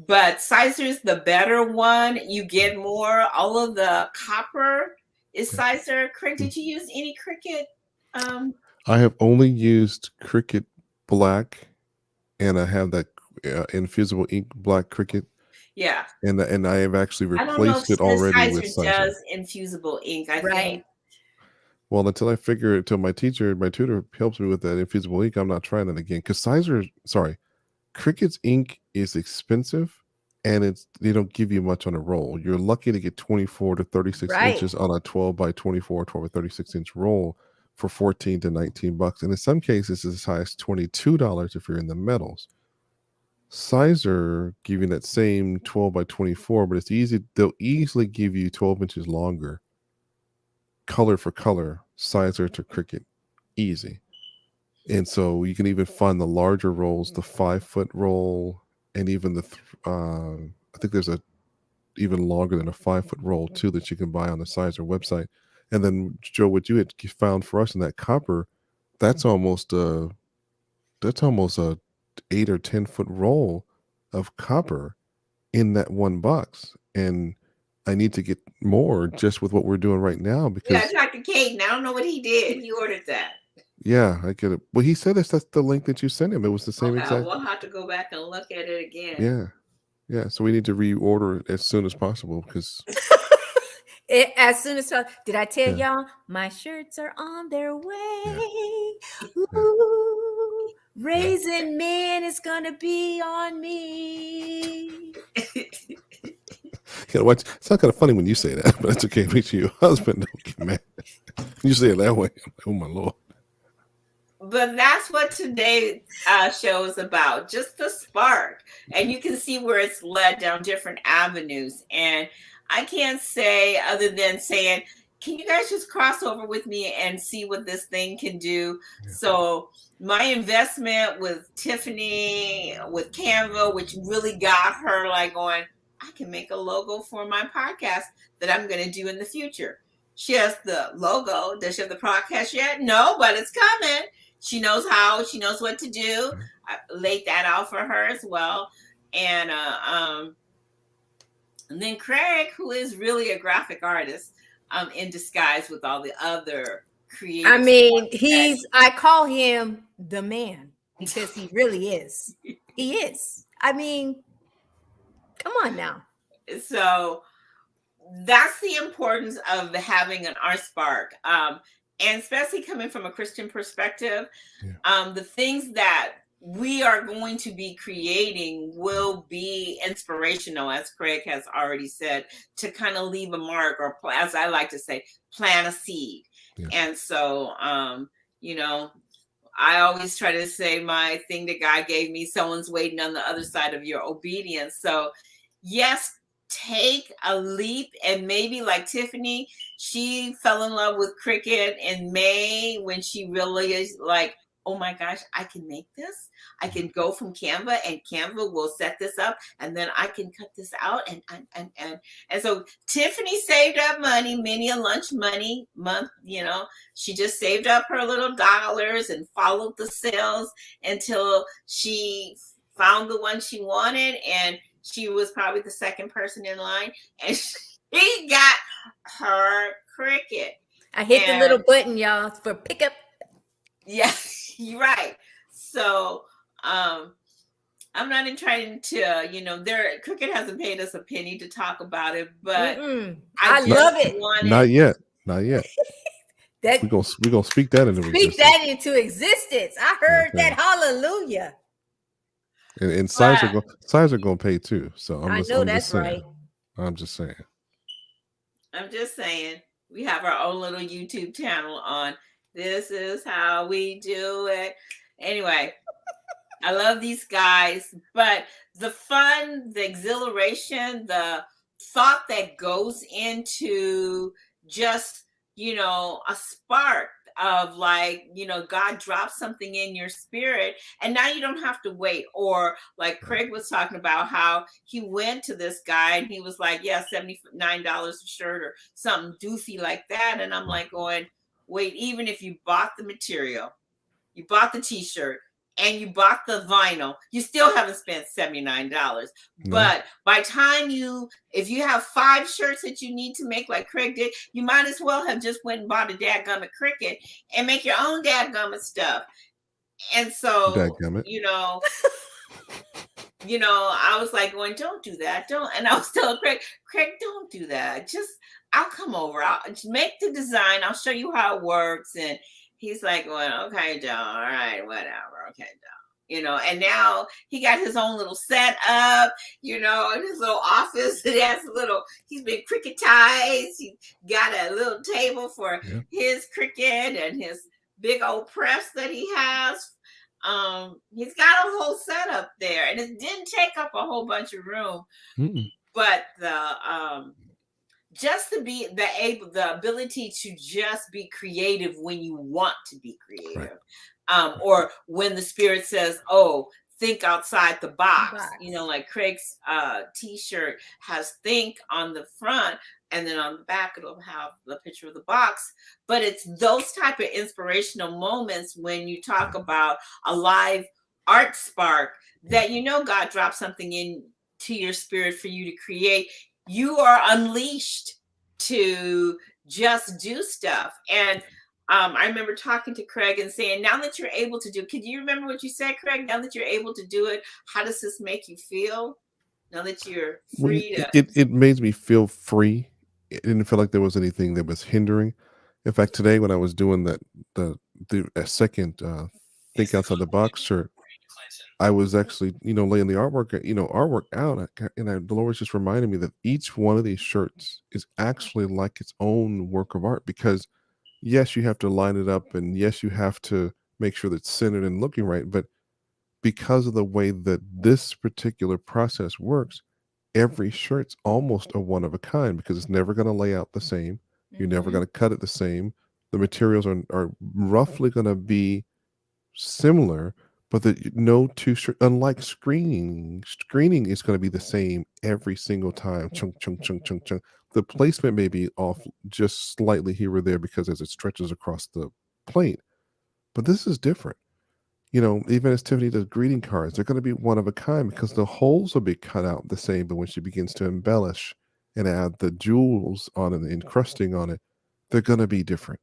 But Sizer is the better one. You get more. All of the copper is Sizer. Craig, did you use any Cricut? I have only used Cricut Black, and I have that infusible ink black Cricut. Yeah. And I have actually I don't know replaced if it already with Sizer Sizer. does infusible ink. I Right. think. Well, until my tutor helps me with that infusible ink, I'm not trying it again. Because Cricut's ink is expensive, and they don't give you much on a roll. You're lucky to get 24 to 36 Right. inches on a 12 by 24, 12 or 36 inch roll for $14 to $19. And in some cases, it's as high as $22 if you're in the metals. Sizer give you that same 12 by 24, but it's easy. They'll easily give you 12 inches longer, color for color, Sizer to Cricut, easy. And so you can even find the larger rolls, the 5-foot roll, and even I think there's a even longer than a 5-foot roll too that you can buy on the Sizer website. And then Joe, what you had found for us in that copper, that's almost a 8 or 10-foot roll of copper in that one box. And I need to get more just with what we're doing right now Yeah, because Dr. Caden, I don't know what he did. He ordered that. yeah, I get it. Well, he said that's the link that you sent him. It was the same Okay, exact. we'll have to go back and look at it again. Yeah. Yeah. So we need to reorder it as soon as possible because As soon as did I tell Yeah. y'all my shirts are on their way? Yeah. Ooh, Raisin Man is gonna be on me. You know what? It's not kind of funny when you say that, but it's okay. Make sure your husband don't get mad. You say it that way. I'm like, oh my Lord. But that's what today's show is about, just the spark. And you can see where it's led down different avenues. And I can't say other than saying, can you guys just cross over with me and see what this thing can do? Yeah. So my investment with Tiffany, with Canva, which really got her like going, I can make a logo for my podcast that I'm going to do in the future. She has the logo. Does she have the podcast yet? No, but it's coming. She knows how. She knows what to do. I laid that out for her as well. And then Craig, who is really a graphic artist in disguise with all the other creative. I mean, I call him the man because he really is. He is. I mean, come on now. So that's the importance of having an art spark. And especially coming from a Christian perspective, the things that we are going to be creating will be inspirational, as Craig has already said, to kind of leave a mark, or as I like to say, plant a seed. Yeah. And so, I always try to say my thing that God gave me, someone's waiting on the other side of your obedience. So yes, take a leap. And maybe like Tiffany, she fell in love with Cricut in May when she really is like, oh my gosh, I can make this. I can go from Canva and Canva will set this up and then I can cut this out. And so Tiffany saved up money, many a lunch money month, she just saved up her little dollars and followed the sales until she found the one she wanted. And she was probably the second person in line and she got her Cricut. I hit the little button, y'all, for pickup. Yes, you're right. So I'm not trying to, Cricut hasn't paid us a penny to talk about it, but I love it. Not yet. We're gonna speak that into existence. Speak that into existence. I heard that. Hallelujah. And Sizer gonna pay too. So I know that's right. I'm just saying. We have our own little YouTube channel on This Is How We Do It. Anyway, I love these guys, but the fun, the exhilaration, the thought that goes into just, a spark of like, God drops something in your spirit and now you don't have to wait. Or like Craig was talking about how he went to this guy and he was like, yeah, $79 a shirt or something doofy like that. And I'm like going, wait, even if you bought the material, you bought the t-shirt and you bought the vinyl, you still haven't spent $79. No. But by time if you have 5 shirts that you need to make like Craig did, you might as well have just went and bought a dadgummit Cricut and make your own dadgummit stuff. And so, I was like going, don't do that. And I was telling Craig, don't do that. I'll come over. I'll just make the design. I'll show you how it works. And he's like going, okay, John, all right, whatever. Okay, John. And now he got his own little setup, in his little office. He's been Cricketized. He got a little table for his Cricut and his big old press that he has. He's got a whole setup there, and it didn't take up a whole bunch of room. But just to be the ability to just be creative when you want to be creative. Right. or when the spirit says, oh, think outside the box. Like Craig's t-shirt has think on the front, and then on the back it'll have the picture of the box. But it's those type of inspirational moments when you talk about a live art spark that God dropped something into your spirit for you to create. You are unleashed to just do stuff. And I remember talking to Craig and saying, now that you're able to do, could you remember what you said, Craig? Now that you're able to do it, how does this make you feel? Now that you're free to... It made me feel free. It didn't feel like there was anything that was hindering. In fact, today when I was doing the second think outside the box shirt, I was actually, laying the artwork out, the Lord was just reminding me that each one of these shirts is actually like its own work of art, because yes, you have to line it up, and yes, you have to make sure that it's centered and looking right, but because of the way that this particular process works, every shirt's almost a one of a kind, because it's never going to lay out the same. You're never going to cut it the same. The materials are roughly going to be similar, but no two shirts, unlike screening is going to be the same every single time. Chunk, chunk, chunk, chunk, chunk. The placement may be off just slightly here or there because as it stretches across the plate, but this is different. Even as Tiffany does greeting cards, they're going to be one of a kind because the holes will be cut out the same, but when she begins to embellish and add the jewels on it, the encrusting on it, they're going to be different.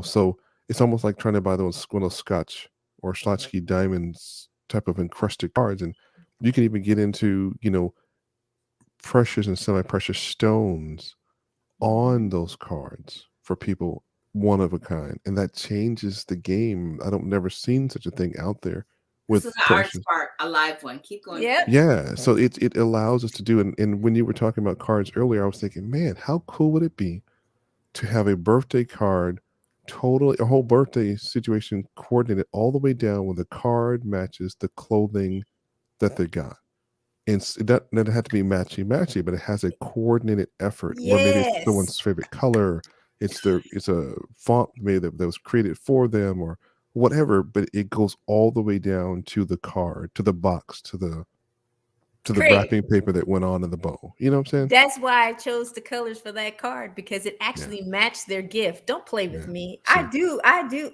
So it's almost like trying to buy those Scotch or Schlotsky diamonds type of encrusted cards, and you can even get into precious and semi-precious stones on those cards for people one of a kind, and that changes the game. I don't never seen such a thing out there with this is an art spark, a live one. Keep going. Yeah, so it allows us to do, and when you were talking about cards earlier, I was thinking, man, how cool would it be to have a birthday card, a whole birthday situation coordinated all the way down where the card matches the clothing that they got. And it doesn't have to be matchy, but it has a coordinated effort where maybe it's someone's favorite color. It's a font maybe that was created for them or whatever, but it goes all the way down to the card, to the box, to the wrapping paper that went on in the bow. You know what I'm saying? That's why I chose the colors for that card, because it actually matched their gift. Don't play with me. I do.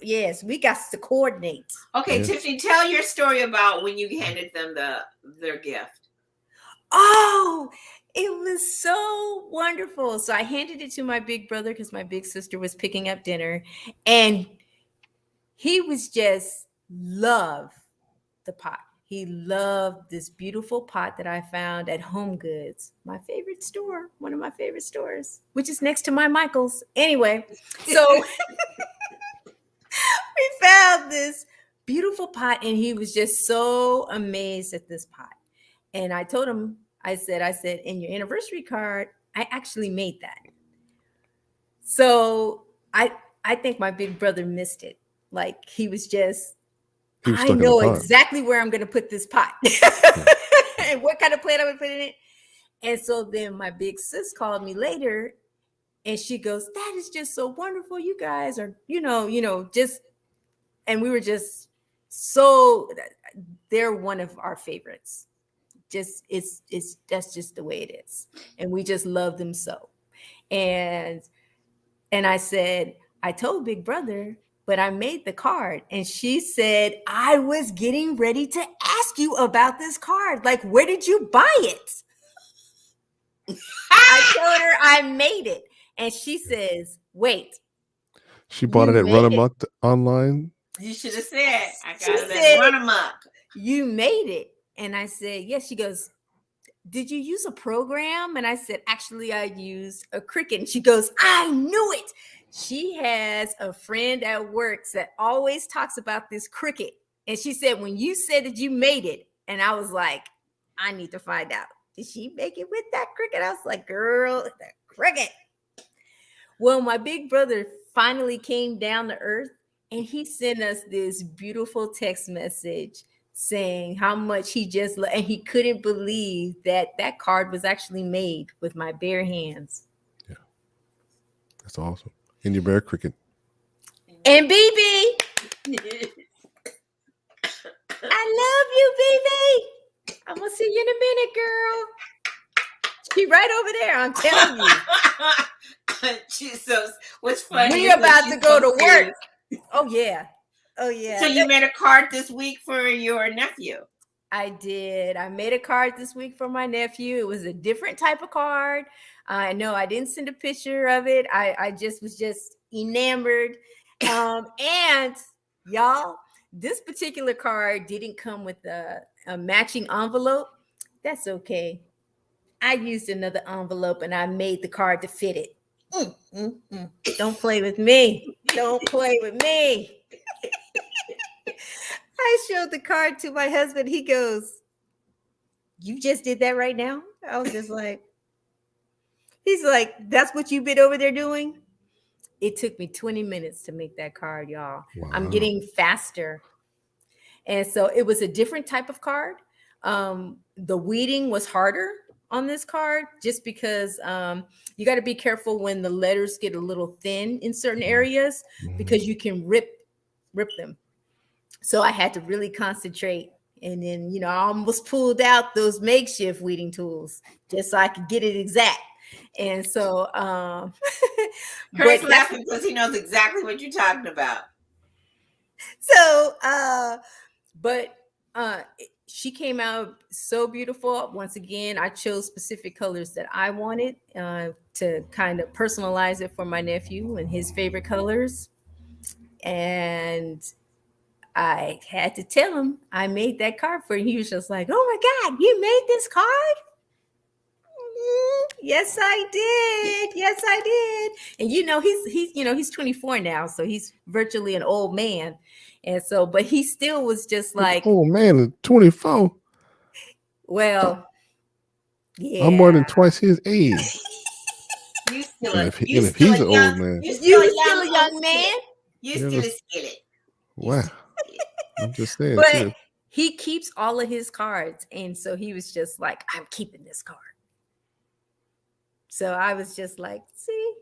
Yes, we got to coordinate. Okay, yes. Tiffany, tell your story about when you handed them their gift. Oh, it was so wonderful. So I handed it to my big brother because my big sister was picking up dinner, and he was just love the pot. He loved this beautiful pot that I found at Home Goods, my favorite store, one of my favorite stores, which is next to my Michael's. Anyway, so we found this beautiful pot, and he was just so amazed at this pot. And I told him, I said, in your anniversary card, I actually made that. So I think my big brother missed it. Like he was just, I know exactly where I'm going to put this pot and what kind of plate I'm going to put in it. And so then my big sis called me later and she goes, that is just so wonderful. You guys are, just, and we were just so, they're one of our favorites. Just that's just the way it is, and we just love them so. And I said, I told Big Brother, but I made the card, and she said, I was getting ready to ask you about this card. Like, where did you buy it? I told her I made it, and she says, wait. She bought it at Run Amok online. You should have said, I got it at Run Amok. You made it. And I said, yes. She goes, did you use a program? And I said, actually, I used a Cricut. And she goes, I knew it. She has a friend at work that always talks about this Cricut. And she said, when you said that you made it, and I was like, I need to find out. Did she make it with that Cricut? I was like, girl, that Cricut. Well, my big brother finally came down to earth, and he sent us this beautiful text message saying how much he just and he couldn't believe that card was actually made with my bare hands. Yeah, that's awesome. And your bare Cricut. And BB. I love you, baby. I'm gonna see you in a minute, girl. She right over there. I'm telling you. So what's funny We is that about she's to go so to serious. work. Oh yeah. Oh yeah. So you made a card this week for your nephew. I did. I made a card this week for my nephew. It was a different type of card. I know I didn't send a picture of it. I just was just enamored. And y'all, this particular card didn't come with a matching envelope. That's okay. I used another envelope and I made the card to fit it. Don't play with me. Don't play with me. I showed the card to my husband. He goes, "You just did that right now?" I was just like, he's like, "That's what you've been over there doing?" It took me 20 minutes to make that card, y'all. Wow. I'm getting faster. And so it was a different type of card. The weeding was harder on this card just because you got to be careful when the letters get a little thin in certain areas because you can rip them. So I had to really concentrate. And then, I almost pulled out those makeshift weeding tools just so I could get it exact. And so, Craig's laughing because he knows exactly what you're talking about. So, she came out so beautiful. Once again, I chose specific colors that I wanted to kind of personalize it for my nephew and his favorite colors. And I had to tell him I made that card for him. He was just like, "Oh my God, you made this card?" Yes, I did. Yes, I did. And he's 24 now, so he's virtually an old man. And so, but he still was just like, "Oh man, 24." Well, yeah, I'm more than twice his age. You still and if he's an old man, you still a young man. You still a skillet. Wow. I'm just saying. But too. he keeps all of his cards, and so he was just like, "I'm keeping this card." So I was just like, see,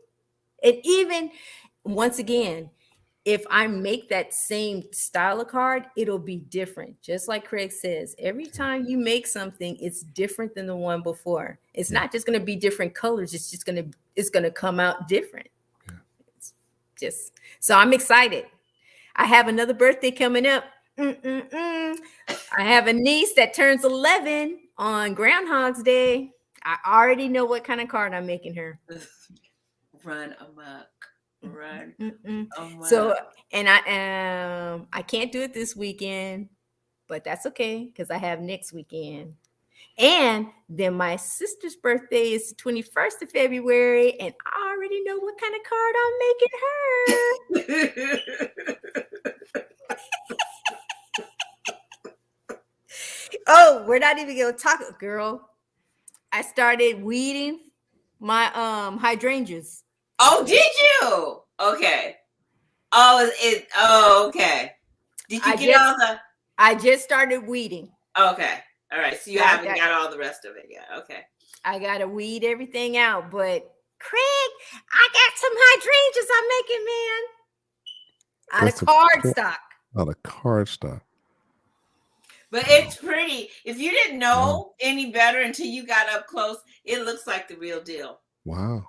and even once again, if I make that same style of card, it'll be different. Just like Craig says, every time you make something, it's different than the one before. It's not just going to be different colors. It's going to come out different. Yeah. It's just, so I'm excited. I have another birthday coming up. I have a niece that turns 11 on Groundhog's Day. I already know what kind of card I'm making her. Run amok. Run. So, and I can't do it this weekend, but that's okay because I have next weekend. And then my sister's birthday is the 21st of February, and I already know what kind of card I'm making her. Oh, we're not even gonna talk, girl. I started weeding my hydrangeas. Oh, did you? Okay. Oh, okay. Did you get all the? I just started weeding. Okay. All right. So you haven't got all the rest of it yet. Okay. I gotta weed everything out, but Craig, I got some hydrangeas I'm making, man. Out of cardstock. Out of cardstock. But it's pretty. If you didn't know any better until you got up close, it looks like the real deal. Wow.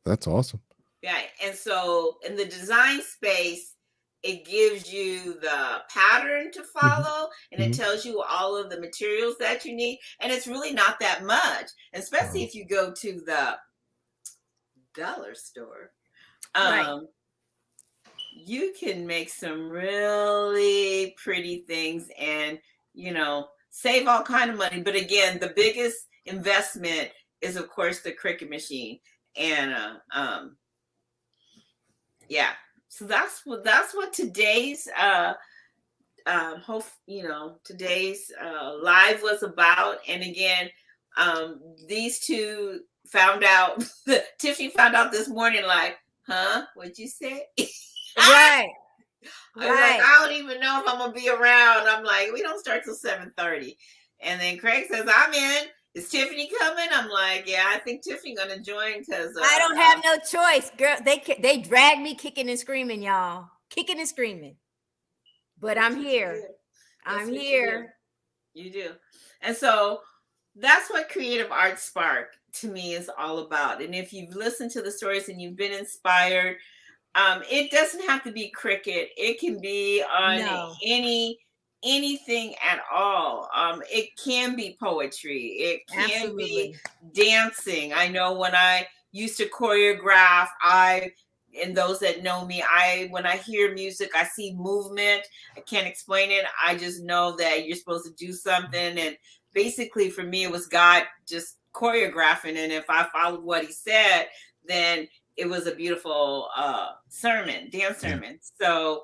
That's awesome. Yeah. And so in the design space, it gives you the pattern to follow and it tells you all of the materials that you need. And it's really not that much, especially if you go to the dollar store. Right. You can make some really pretty things and, save all kind of money. But again, the biggest investment is, of course, the Cricut machine. And so that's what today's today's live was about. And again, these two found out. Tiffany found out this morning, like, huh? What'd you say? Right. I was like, I don't even know if I'm gonna be around. I'm like, we don't start till 7:30. And then Craig says, I'm in. Is Tiffany coming? I'm like, yeah, I think Tiffany gonna join because I don't have no choice, girl. They drag me kicking and screaming, y'all, kicking and screaming. But I'm here. I'm what here. You do. And so that's what Creative Art Spark to me is all about. And if you've listened to the stories and you've been inspired, it doesn't have to be cricket. It can be on No. anything at all. It can be poetry. It can be Absolutely. dancing. I know when I used to choreograph, and those that know me, when I hear music, I see movement. I can't explain it. I just know that you're supposed to do something. And basically for me, it was God just choreographing. And if I followed what he said, then it was a beautiful dance sermon. So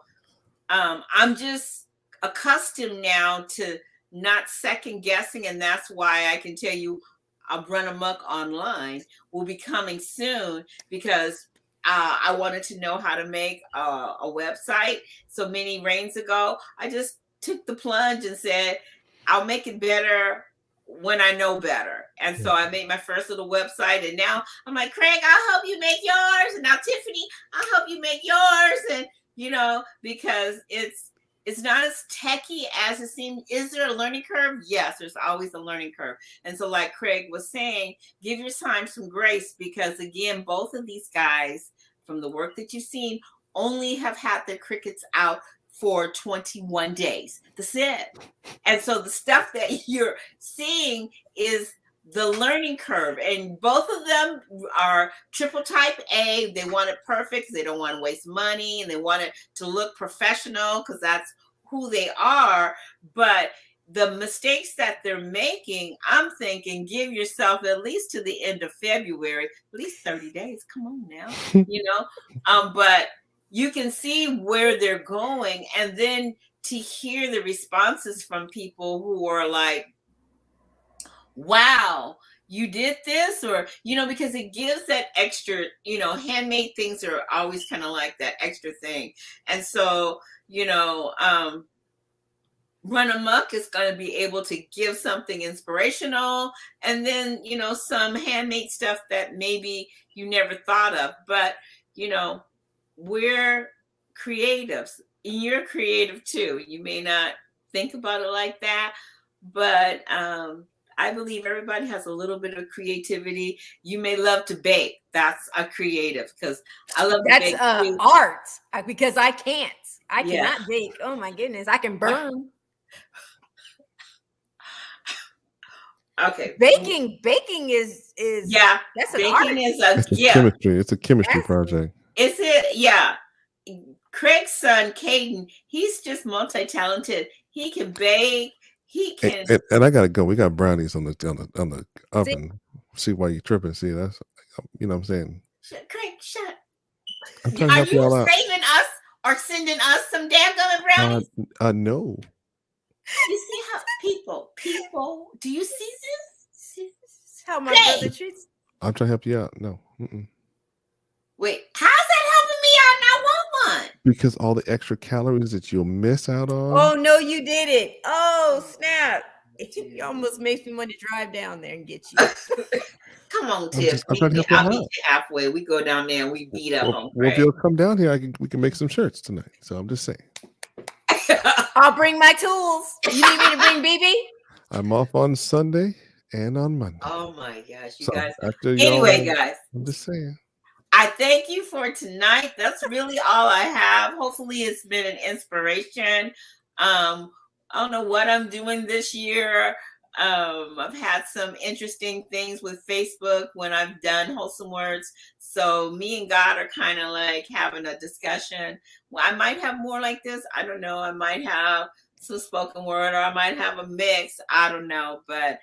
I'm just accustomed now to not second guessing. And that's why I can tell you I'll Run Amok Online will be coming soon, because I wanted to know how to make a website. So many rains ago, I just took the plunge and said, I'll make it better when I know better. And so I made my first little website, and now I'm like, Craig, I'll help you make yours. And now Tiffany, I'll help you make yours. And, because it's not as techy as it seems. Is there a learning curve? Yes, there's always a learning curve. And so like Craig was saying, give your time some grace, because again, both of these guys, from the work that you've seen, only have had their crickets out for 21 days. That's it. And so the stuff that you're seeing is the learning curve. And both of them are triple type A. They want it perfect because they don't want to waste money, and they want it to look professional because that's who they are. But the mistakes that they're making, I'm thinking, give yourself at least to the end of February, at least 30 days. Come on now, but you can see where they're going. And then to hear the responses from people who are like, wow, you did this, or, because it gives that extra, handmade things are always kind of like that extra thing. And so, Run Amok is going to be able to give something inspirational, and then, some handmade stuff that maybe you never thought of. But, we're creatives, and you're creative too. You may not think about it like that, but I believe everybody has a little bit of creativity. You may love to bake. That's a creative, because I love to bake too. Art, because I can't. I cannot bake. Oh my goodness, I can burn. Okay. Baking is that's an art. It's a chemistry. It's a chemistry project. Is it? Yeah. Craig's son, Caden, he's just multi-talented. He can bake. He can. And I gotta go. We got brownies on the oven. See why you tripping? See, that's what I'm saying. Craig, shut. I'm trying to help y'all out. Are you saving us or sending us some damn brownies? No. You see how people, do you see this? This is how my brother treats. I'm trying to help you out. No. Mm-mm. Wait, how's that helping me out? And I want one. Because all the extra calories that you'll miss out on. Oh, no, you did it. Oh, snap. It almost makes me want to drive down there and get you. Come on, Tiff. I'll meet you halfway. We go down there and we beat up on Craig. Well, if you'll come down here, we can make some shirts tonight. So I'm just saying. I'll bring my tools. You need me to bring BB? I'm off on Sunday and on Monday. Oh my gosh, you guys. Anyway, guys. I'm just saying. I thank you for tonight. That's really all I have. Hopefully it's been an inspiration. I don't know what I'm doing this year. I've had some interesting things with Facebook when I've done Wholesome Words. So me and God are kind of like having a discussion. Well, I might have more like this. I don't know. I might have some spoken word, or I might have a mix. I don't know. But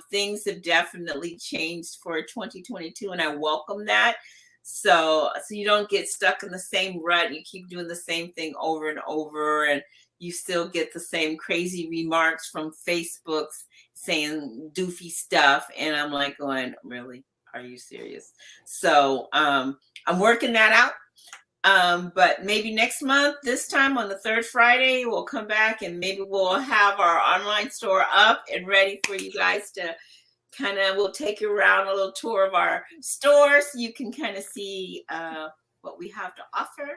things have definitely changed for 2022, and I welcome that. So you don't get stuck in the same rut. You keep doing the same thing over and over, and you still get the same crazy remarks from Facebook's saying doofy stuff. And I'm like going, really? Are you serious? So I'm working that out. But maybe next month, this time on the third Friday, we'll come back and maybe we'll have our online store up and ready for you guys to we'll take you around a little tour of our store so you can kind of see what we have to offer.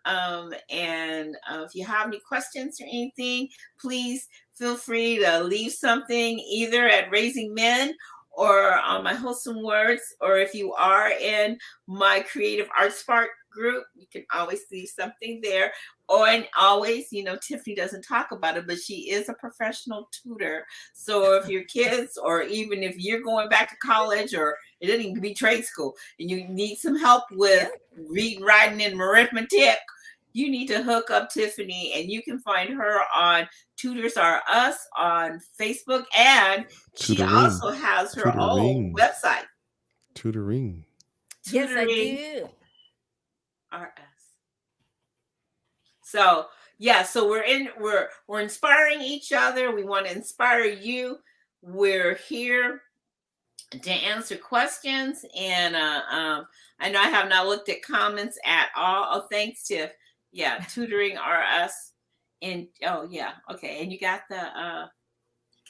And if you have any questions or anything, please feel free to leave something either at Raising Men or on my Wholesome Words, or if you are in my Creative Art Spark group, you can always leave something there. Or, and always, Tiffany doesn't talk about it, but she is a professional tutor. So if your kids, or even if you're going back to college, or it doesn't even be trade school, and you need some help with reading, writing, and arithmetic, you need to hook up Tiffany, and you can find her on Tutors Are Us on Facebook, and she also has her own website. Tutoring. Yes, I do. RS. So yeah, so we're inspiring each other. We want to inspire you. We're here to answer questions, and I know I have not looked at comments at all. Oh, thanks, Tiff. Yeah, Tutoring RS, and oh yeah, okay, and you got the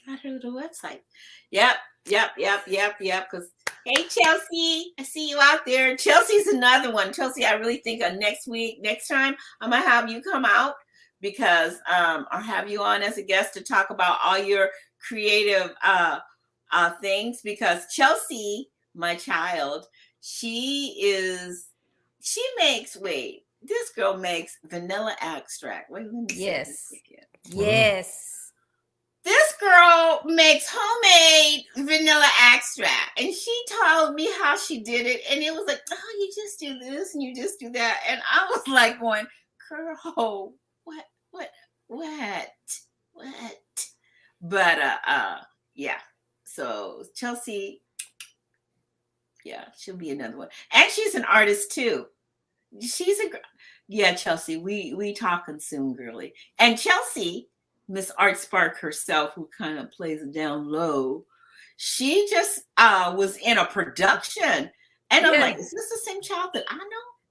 website. Yep. Because hey, Chelsea, I see you out there. Chelsea's another one. Chelsea, I really think next time I'm gonna have you come out, because I'll have you on as a guest to talk about all your creative things. Because Chelsea, my child, this girl makes vanilla extract. Wait, let me say this again. Yes. This girl makes homemade vanilla extract, and she told me how she did it, and it was like, oh, you just do this and you just do that, and I was like going, girl, what? But yeah. So Chelsea, yeah, she'll be another one, and she's an artist too. Chelsea, we talking soon, girly. And Chelsea, Miss Art Spark herself, who kind of plays it down low, she just was in a production, and I'm like, is this the same child that I know?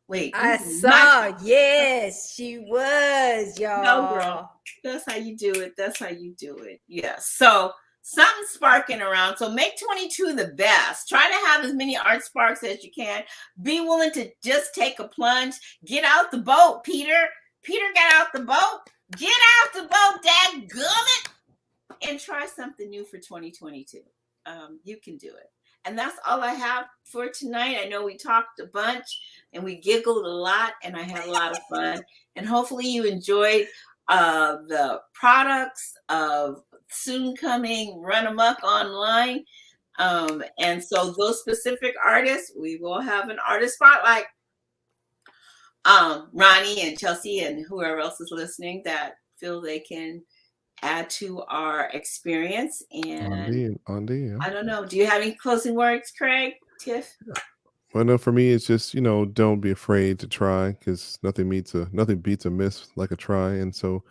Wait, I saw. Yes, she was, y'all. No, girl, that's how you do it. Yeah. So something sparking around. So make 22 the best. Try to have as many art sparks as you can. Be willing to just take a plunge. Get out the boat, Peter. Peter got out the boat. Get out the boat, dadgummit, and try something new for 2022. You can do it. And that's all I have for tonight. I know we talked a bunch and we giggled a lot, and I had a lot of fun. And hopefully you enjoyed the products of soon coming Run Amok online. And so those specific artists, we will have an artist spotlight. Ronnie and Chelsea and whoever else is listening that feel they can add to our experience. And I don't know. Do you have any closing words, Craig, Tiff? Well, no, for me, it's just, don't be afraid to try, because nothing beats a miss like a try. And so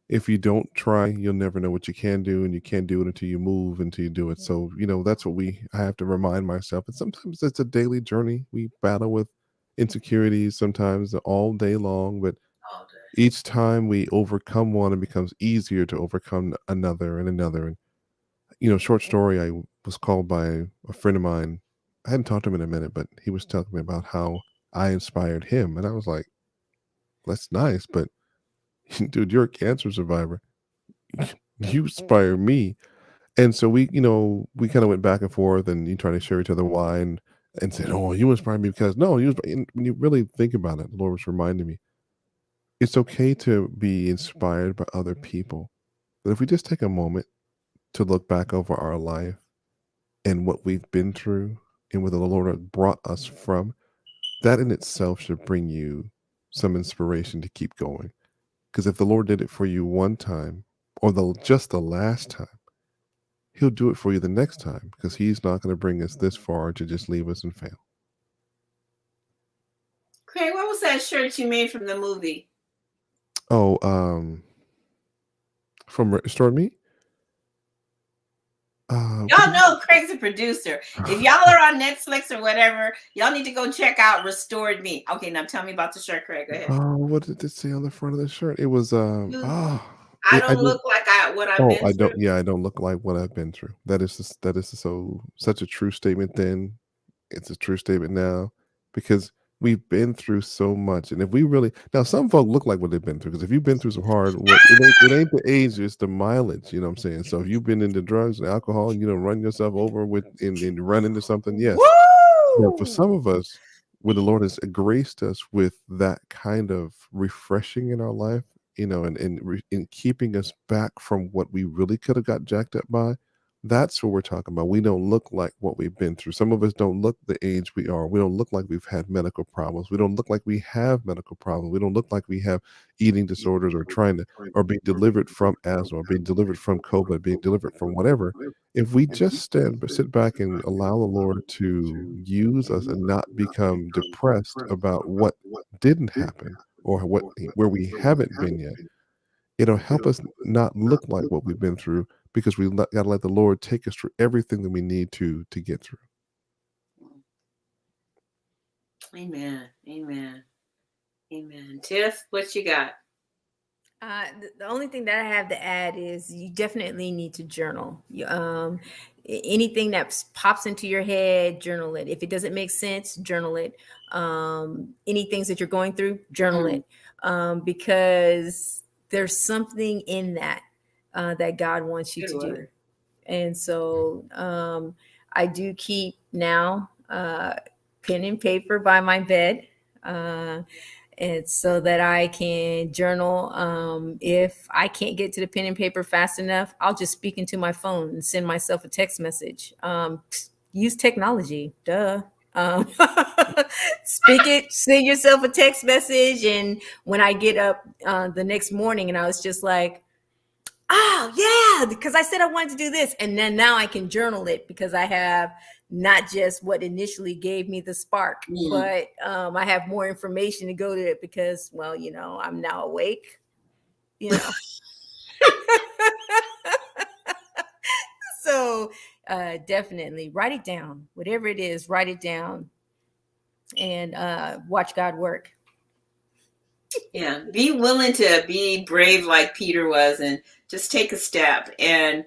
if you don't try, you'll never know what you can do, and you can't do it until you move, until you do it. So, that's what I have to remind myself. And sometimes it's a daily journey. We battle with insecurities sometimes all day long, but each time we overcome one, it becomes easier to overcome another and another. And short story, I was called by a friend of mine. I hadn't talked to him in a minute, but he was telling me about how I inspired him, and I was like, that's nice, but dude, you're a cancer survivor. You inspire me. And so we kind of went back and forth, and you try to share each other why, and said, oh, you inspired me because no, when you really think about it, the Lord was reminding me, it's okay to be inspired by other people. But if we just take a moment to look back over our life and what we've been through and where the Lord has brought us from, that in itself should bring you some inspiration to keep going. Because if the Lord did it for you one time, or just the last time, He'll do it for you the next time, because He's not going to bring us this far to just leave us and fail. Craig, what was that shirt you made from the movie? Oh, from Restored Me? Y'all know Craig's a producer. If y'all are on Netflix or whatever, y'all need to go check out Restored Me. Okay, now tell me about the shirt, Craig. Go ahead. Oh, what did it say on the front of the shirt? It was I don't look like what I've been through. I don't look like what I've been through. That is such a true statement then. It's a true statement now, because we've been through so much, and if we really now, some folk look like what they've been through. Because if you've been through some hard work, it ain't the age, it's the mileage. You know what I'm saying? So if you've been into drugs and alcohol, and run yourself over with and run into something, yes. But for some Woo! of us, when the Lord has graced us with that kind of refreshing in our life, and keeping us back from what we really could have got jacked up by, that's what we're talking about. We don't look like what we've been through. Some of us don't look the age we are. We don't look like we've had medical problems. We don't look like we have medical problems. We don't look like we have eating disorders or trying to or being delivered from asthma or being delivered from COVID, being delivered from whatever. If we just sit back and allow the Lord to use us and not become depressed about what didn't happen or where we haven't been yet, it'll help us not look like what we've been through, because we got to let the Lord take us through everything that we need to get through. Amen. Amen. Amen. Tiff, what you got? The only thing that I have to add is you definitely need to journal. Anything that pops into your head, journal it. If it doesn't make sense, journal it. Any things that you're going through, journal it, because there's something in that that God wants you to do. And so I do keep now pen and paper by my bed. And so that I can journal. If I can't get to the pen and paper fast enough, I'll just speak into my phone and send myself a text message. Use technology, duh. Send yourself a text message. And when I get up the next morning and I was just like, oh yeah, because I said I wanted to do this. And then now I can journal it because I have not just what initially gave me the spark, but I have more information to go to it because, well, I'm now awake, So definitely write it down, whatever it is, write it down and watch God work. Yeah, be willing to be brave like Peter was and just take a step, and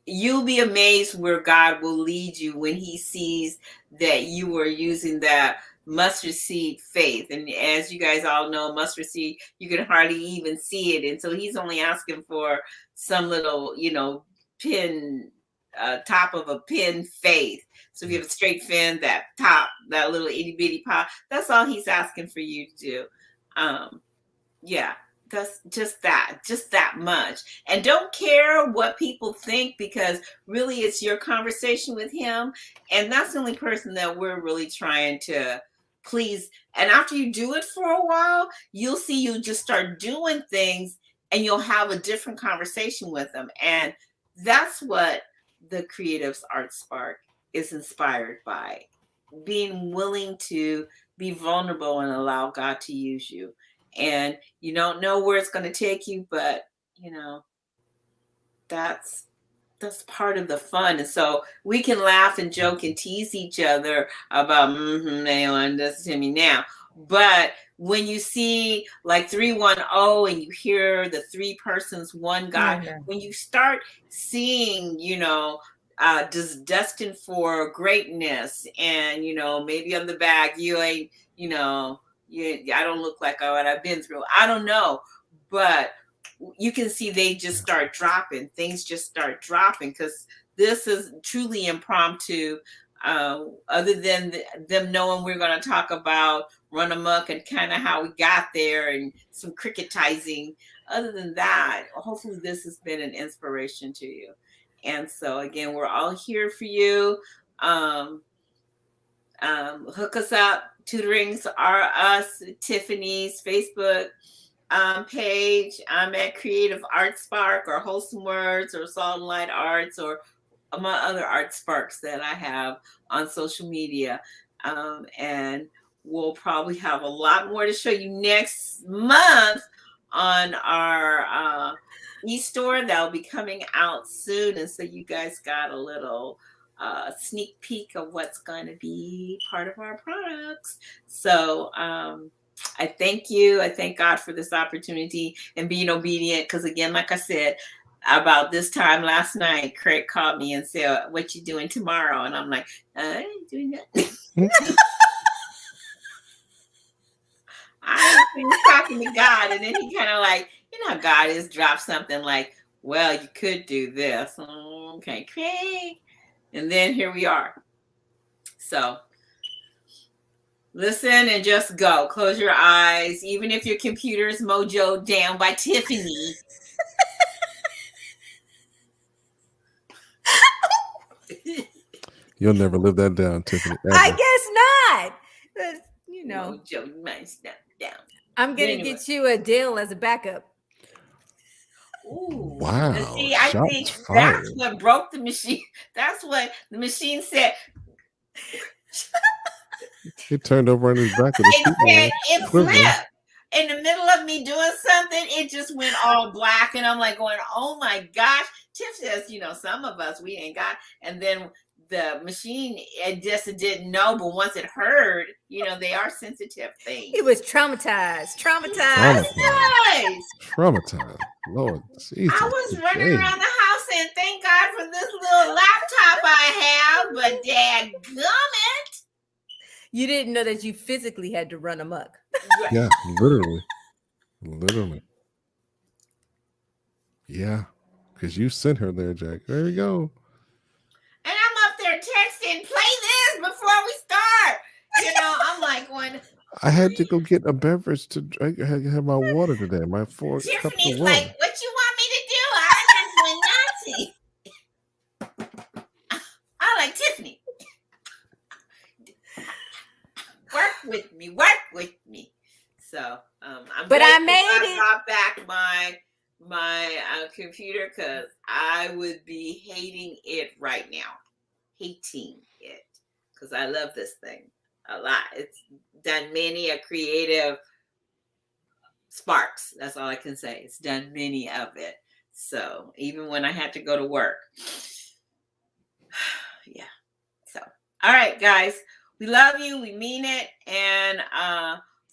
you'll be amazed where God will lead you when he sees that you are using that mustard seed faith. And as you guys all know, mustard seed, you can hardly even see it. And so he's only asking for some little, pin, top of a pin faith. So if you have a straight fin, that top, that little itty bitty pot, that's all he's asking for you to do. Yeah. That's just that much. And don't care what people think, because really it's your conversation with him. And that's the only person that we're really trying to please. And after you do it for a while, you'll see you just start doing things and you'll have a different conversation with them. And that's what the Creatives Art Spark is inspired by. Being willing to be vulnerable and allow God to use you. And you don't know where it's going to take you, but that's part of the fun. And so we can laugh and joke and tease each other about they don't listen to me now. But when you see like 310 and you hear the three persons, one God, when you start seeing, just destined for greatness, and maybe on the back you ain't, I don't look like what I've been through. I don't know, but you can see they just start dropping. Things just start dropping because this is truly impromptu. Other than them knowing we're going to talk about Run Amok and kind of how we got there and some cricketizing. Other than that, hopefully this has been an inspiration to you. And so again, we're all here for you. Hook us up. Tutorings are us. Tiffany's Facebook page. I'm at Creative Art Spark or Wholesome Words or Salt and Light Arts or my other art sparks that I have on social media. And we'll probably have a lot more to show you next month on our e-store that'll be coming out soon. And so you guys got a little sneak peek of what's going to be part of our products. So I thank you. I thank God for this opportunity and being obedient. Because again, like I said, about this time last night, Craig called me and said, "What you doing tomorrow?" And I'm like, "I ain't doing nothing." he was talking to God, and then he kind of like, you know, God is dropped something like, well, you could do this. Okay, Craig. And then here we are. So listen and just go. Close your eyes. Even if your computer's mojo down by Tiffany. You'll never live that down, Tiffany. Ever. I guess not. But, you know, Mojo mine's down. I'm gonna get you Adele as a backup. Ooh. Wow. And see, I Shots think fired. that's what broke the machine. That's what the machine said. It turned over on his back with a It flipped. In the middle of me doing something, it just went all black. And I'm like going, oh my gosh. Tiff says, you know, some of us, we ain't got. And then the machine, it just didn't know. But once it heard, you know, they are sensitive things. He was traumatized. Traumatized. Lord Jesus. I was running around the house and thank God for this little laptop I have. But dadgummit. You didn't know that you physically had to run amok. Yeah, literally. Yeah, because you sent her there, Jack. There you go. And I'm up there texting, play this before we start. You know, I'm like going. I had to go get a beverage to drink. I had to have my water today. My 4 cups of water. Tiffany's like, what you want me to do? I'm not doing nothing. I like Tiffany. Work with me. So I made it. Brought back my computer because I would be hating it right now. Hating it because I love this thing a lot. It's done many a creative sparks. That's all I can say. It's done many of it. So even when I had to go to work. Yeah. So, all right, guys. We love you. We mean it. And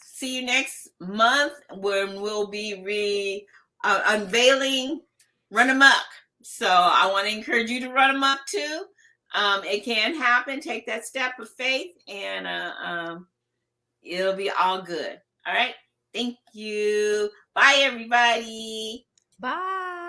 see you next month when we'll be unveiling Run Amok. So I want to encourage you to run amok too. It can happen. Take that step of faith and it'll be all good. All right. Thank you. Bye, everybody. Bye.